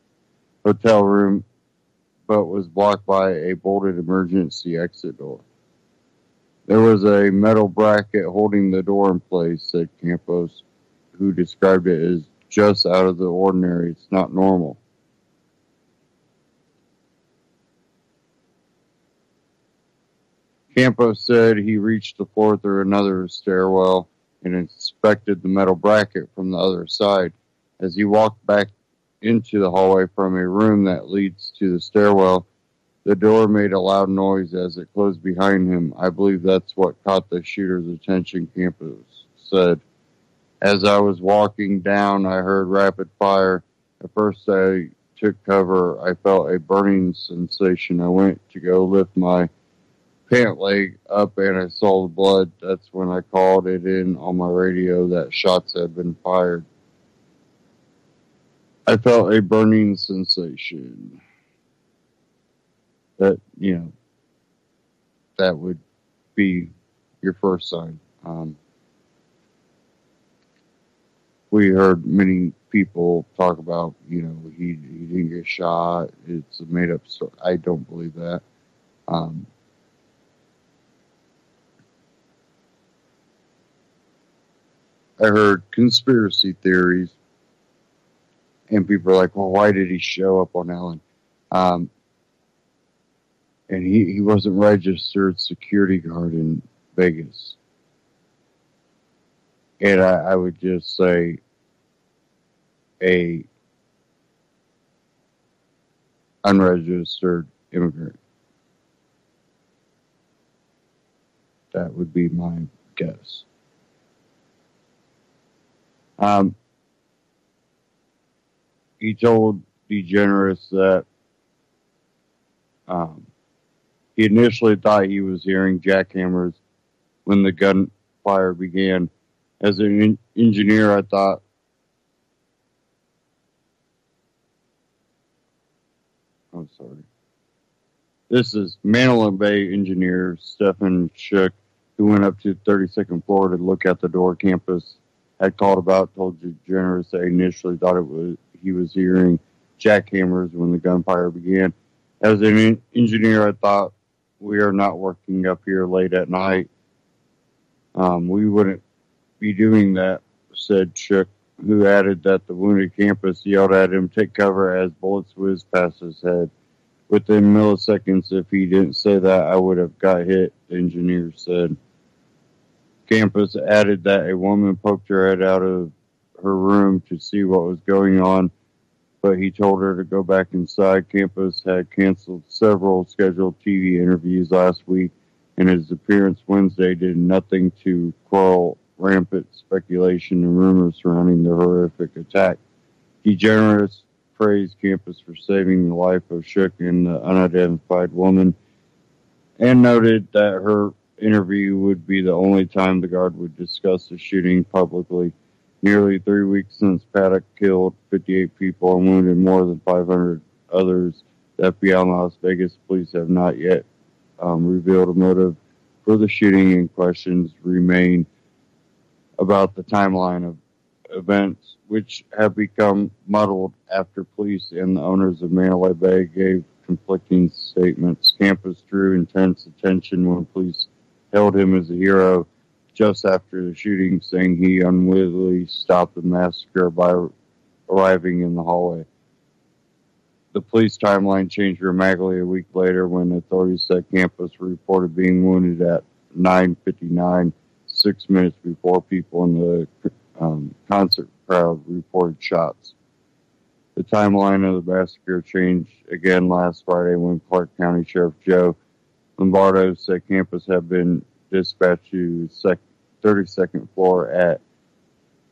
hotel room, but was blocked by a bolted emergency exit door. There was a metal bracket holding the door in place, said Campos, who described it as just out of the ordinary. It's not normal. Campos said he reached the floor through another stairwell and inspected the metal bracket from the other side. As he walked back into the hallway from a room that leads to the stairwell, the door made a loud noise as it closed behind him. I believe that's what caught the shooter's attention, Campos said. As I was walking down, I heard rapid fire. At first, I took cover. I felt a burning sensation. I went to go lift my pant leg up and I saw the blood. That's when I called it in on my radio that shots had been fired. I felt a burning sensation. That, you know, that would be your first sign. We heard many people talk about, you know, he didn't get shot. It's a made up story. I don't believe that. I heard conspiracy theories, and people are like, well, why did he show up on Ellen? And he wasn't registered security guard in Vegas. And I would just say a unregistered immigrant. That would be my guess. He told DeGeneres that he initially thought he was hearing jackhammers when the gunfire began. As an engineer, I thought, I'm sorry. This is Mandalay Bay engineer Stephen Shook, who went up to the 32nd floor to look at the door Campus had called about, told DeGeneres that he initially thought he was hearing jackhammers when the gunfire began. As an engineer, I thought, we are not working up here late at night. We wouldn't be doing that, said Shook, who added that the wounded Campus yelled at him, take cover, as bullets whizzed past his head. Within milliseconds, if he didn't say that, I would have got hit, the engineer said. Campus added that a woman poked her head out of her room to see what was going on, but he told her to go back inside. Campus had canceled several scheduled TV interviews last week, and his appearance Wednesday did nothing to quell rampant speculation and rumors surrounding the horrific attack. DeGeneres praised campus for saving the life of Shook and the unidentified woman, and noted that her interview would be the only time the guard would discuss the shooting publicly. Nearly 3 weeks since Paddock killed 58 people and wounded more than 500 others, the FBI and Las Vegas police have not yet revealed a motive for the shooting, and questions remain about the timeline of events, which have become muddled after police and the owners of Mandalay Bay gave conflicting statements. Campus drew intense attention when police hailed him as a hero just after the shooting, saying he unwittingly stopped the massacre by arriving in the hallway. The police timeline changed dramatically a week later when authorities said Campus reported being wounded at 9:59, 6 minutes before people in the concert crowd reported shots. The timeline of the massacre changed again last Friday when Clark County Sheriff Joe Lombardo said Campus had been dispatched to the 32nd floor at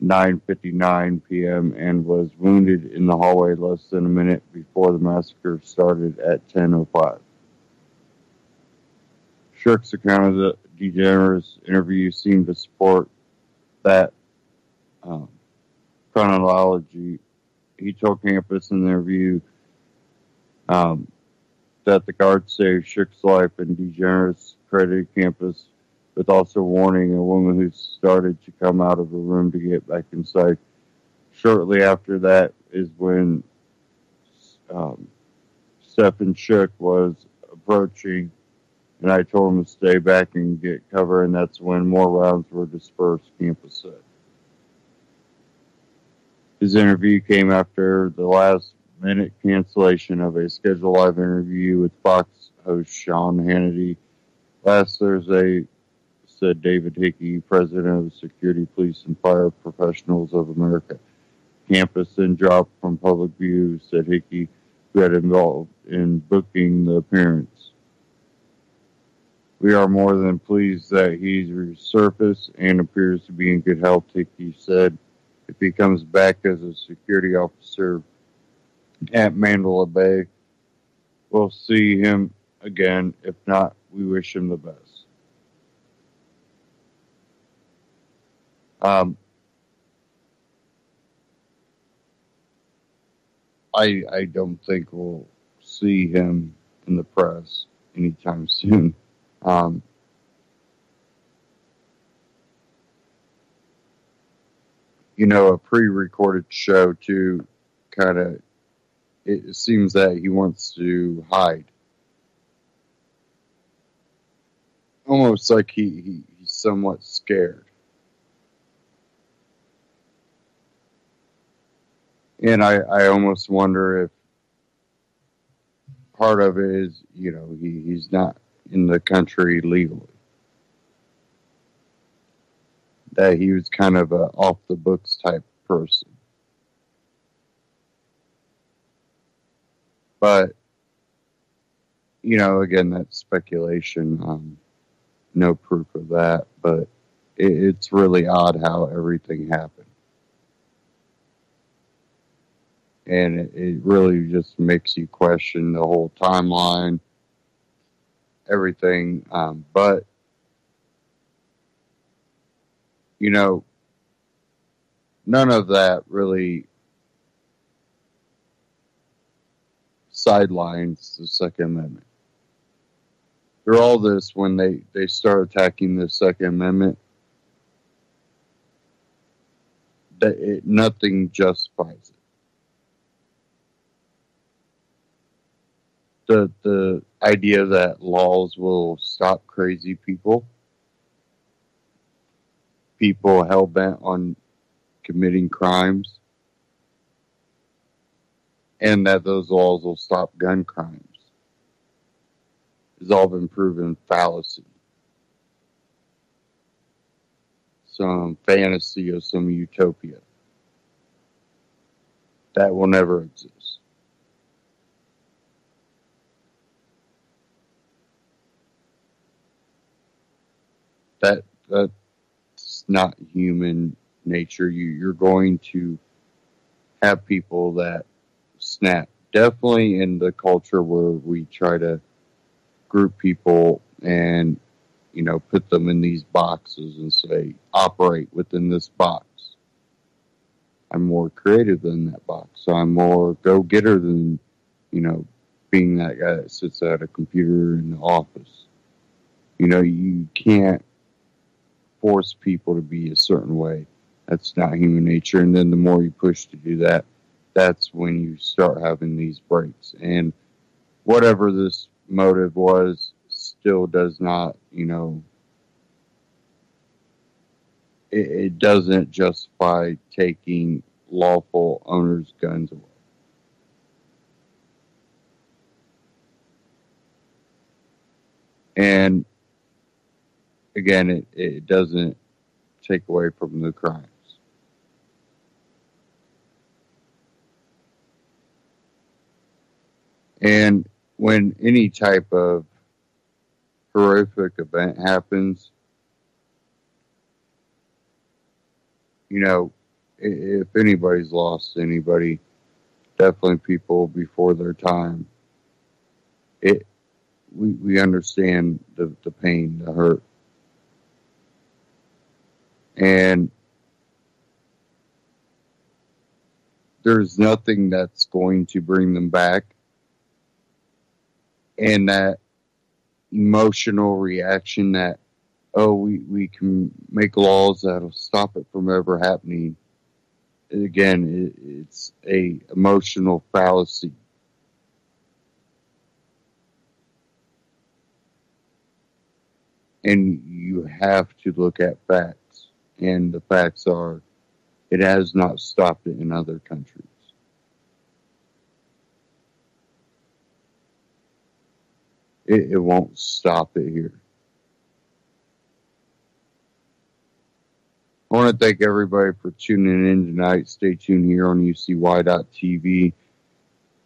9:59 p.m. and was wounded in the hallway less than a minute before the massacre started at 10:05. Shook's account of the DeGeneres interview seemed to support that chronology. He told Campus in the interview that the guard saved Shook's life, and DeGeneres credited Campus with also warning a woman who started to come out of the room to get back inside. Shortly after that is when Stephen Shook was approaching, and I told him to stay back and get cover, and that's when more rounds were dispersed, Campus said. His interview came after the last-minute cancellation of a scheduled live interview with Fox host Sean Hannity last Thursday, said David Hickey, president of the Security Police and Fire Professionals of America. Campus then dropped from public view, said Hickey, who had involved in booking the appearance. We are more than pleased that he's resurfaced and appears to be in good health, Hickey said. If he comes back as a security officer at Mandalay Bay, we'll see him again. If not, we wish him the best. I don't think we'll see him in the press anytime soon. A pre-recorded show too, kind of, it seems that he wants to hide. Almost like he's somewhat scared. And I almost wonder if part of it is, he's not in the country legally. That he was kind of a off-the-books type person. But, again, that's speculation. No proof of that. But it's really odd how everything happened. And it really just makes you question the whole timeline, everything. But, none of that really sidelines the Second Amendment. Through all this, when they start attacking the Second Amendment, nothing justifies it. The idea that laws will stop crazy people hell-bent on committing crimes, and that those laws will stop gun crimes, has all been proven fallacy. Some fantasy of some utopia that will never exist. That's not human nature. You're going to have people that snap. Definitely in the culture where we try to group people and, put them in these boxes and say, operate within this box. I'm more creative than that box. So I'm more go-getter than, being that guy that sits at a computer in the office. You can't force people to be a certain way. That's not human nature. And then the more you push to do that, that's when you start having these breaks. And whatever this motive was still does not, it doesn't justify taking lawful owners' guns away. And again, it doesn't take away from the crimes. And when any type of horrific event happens, if anybody's lost anybody, definitely people before their time, we understand the pain, the hurt. And there's nothing that's going to bring them back. And that emotional reaction that, we can make laws that'll stop it from ever happening. Again, it's a emotional fallacy. And you have to look at facts. And the facts are, it has not stopped it in other countries. It won't stop it here. I want to thank everybody for tuning in tonight. Stay tuned here on UCY.TV.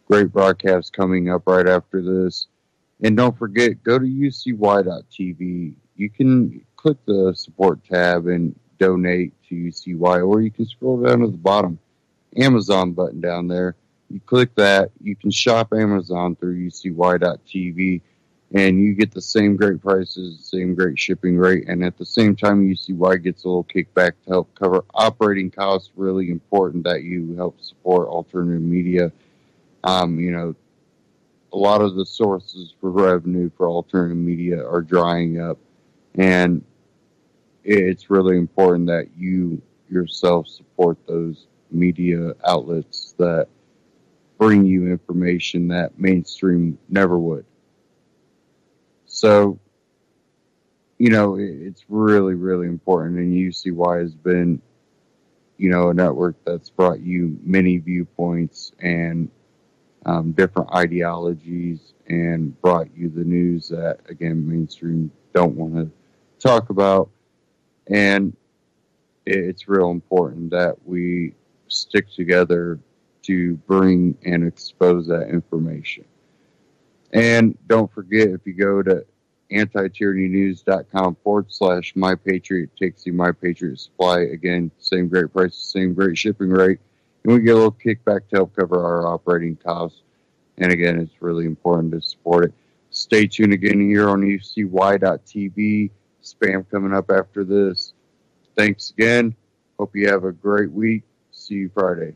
Great broadcast coming up right after this. And don't forget, go to UCY.TV. You can click the support tab and donate to UCY, or you can scroll down to the bottom, Amazon button down there. You click that. You can shop Amazon through UCY.TV, and you get the same great prices, same great shipping rate, and at the same time, UCY gets a little kickback to help cover operating costs. Really important that you help support alternative media. A lot of the sources for revenue for alternative media are drying up, and it's really important that you yourself support those media outlets that bring you information that mainstream never would. So, it's really, really important, and UCY has been, a network that's brought you many viewpoints and different ideologies, and brought you the news that, again, mainstream don't want to talk about. And it's real important that we stick together to bring and expose that information. And don't forget, if you go to antityrannynews.com/MyPatriot, takes you My Patriot Supply. Again, same great price, same great shipping rate. And we get a little kickback to help cover our operating costs. And again, it's really important to support it. Stay tuned again here on UCY.TV. Spam coming up after this. Thanks again. Hope you have a great week. See you Friday.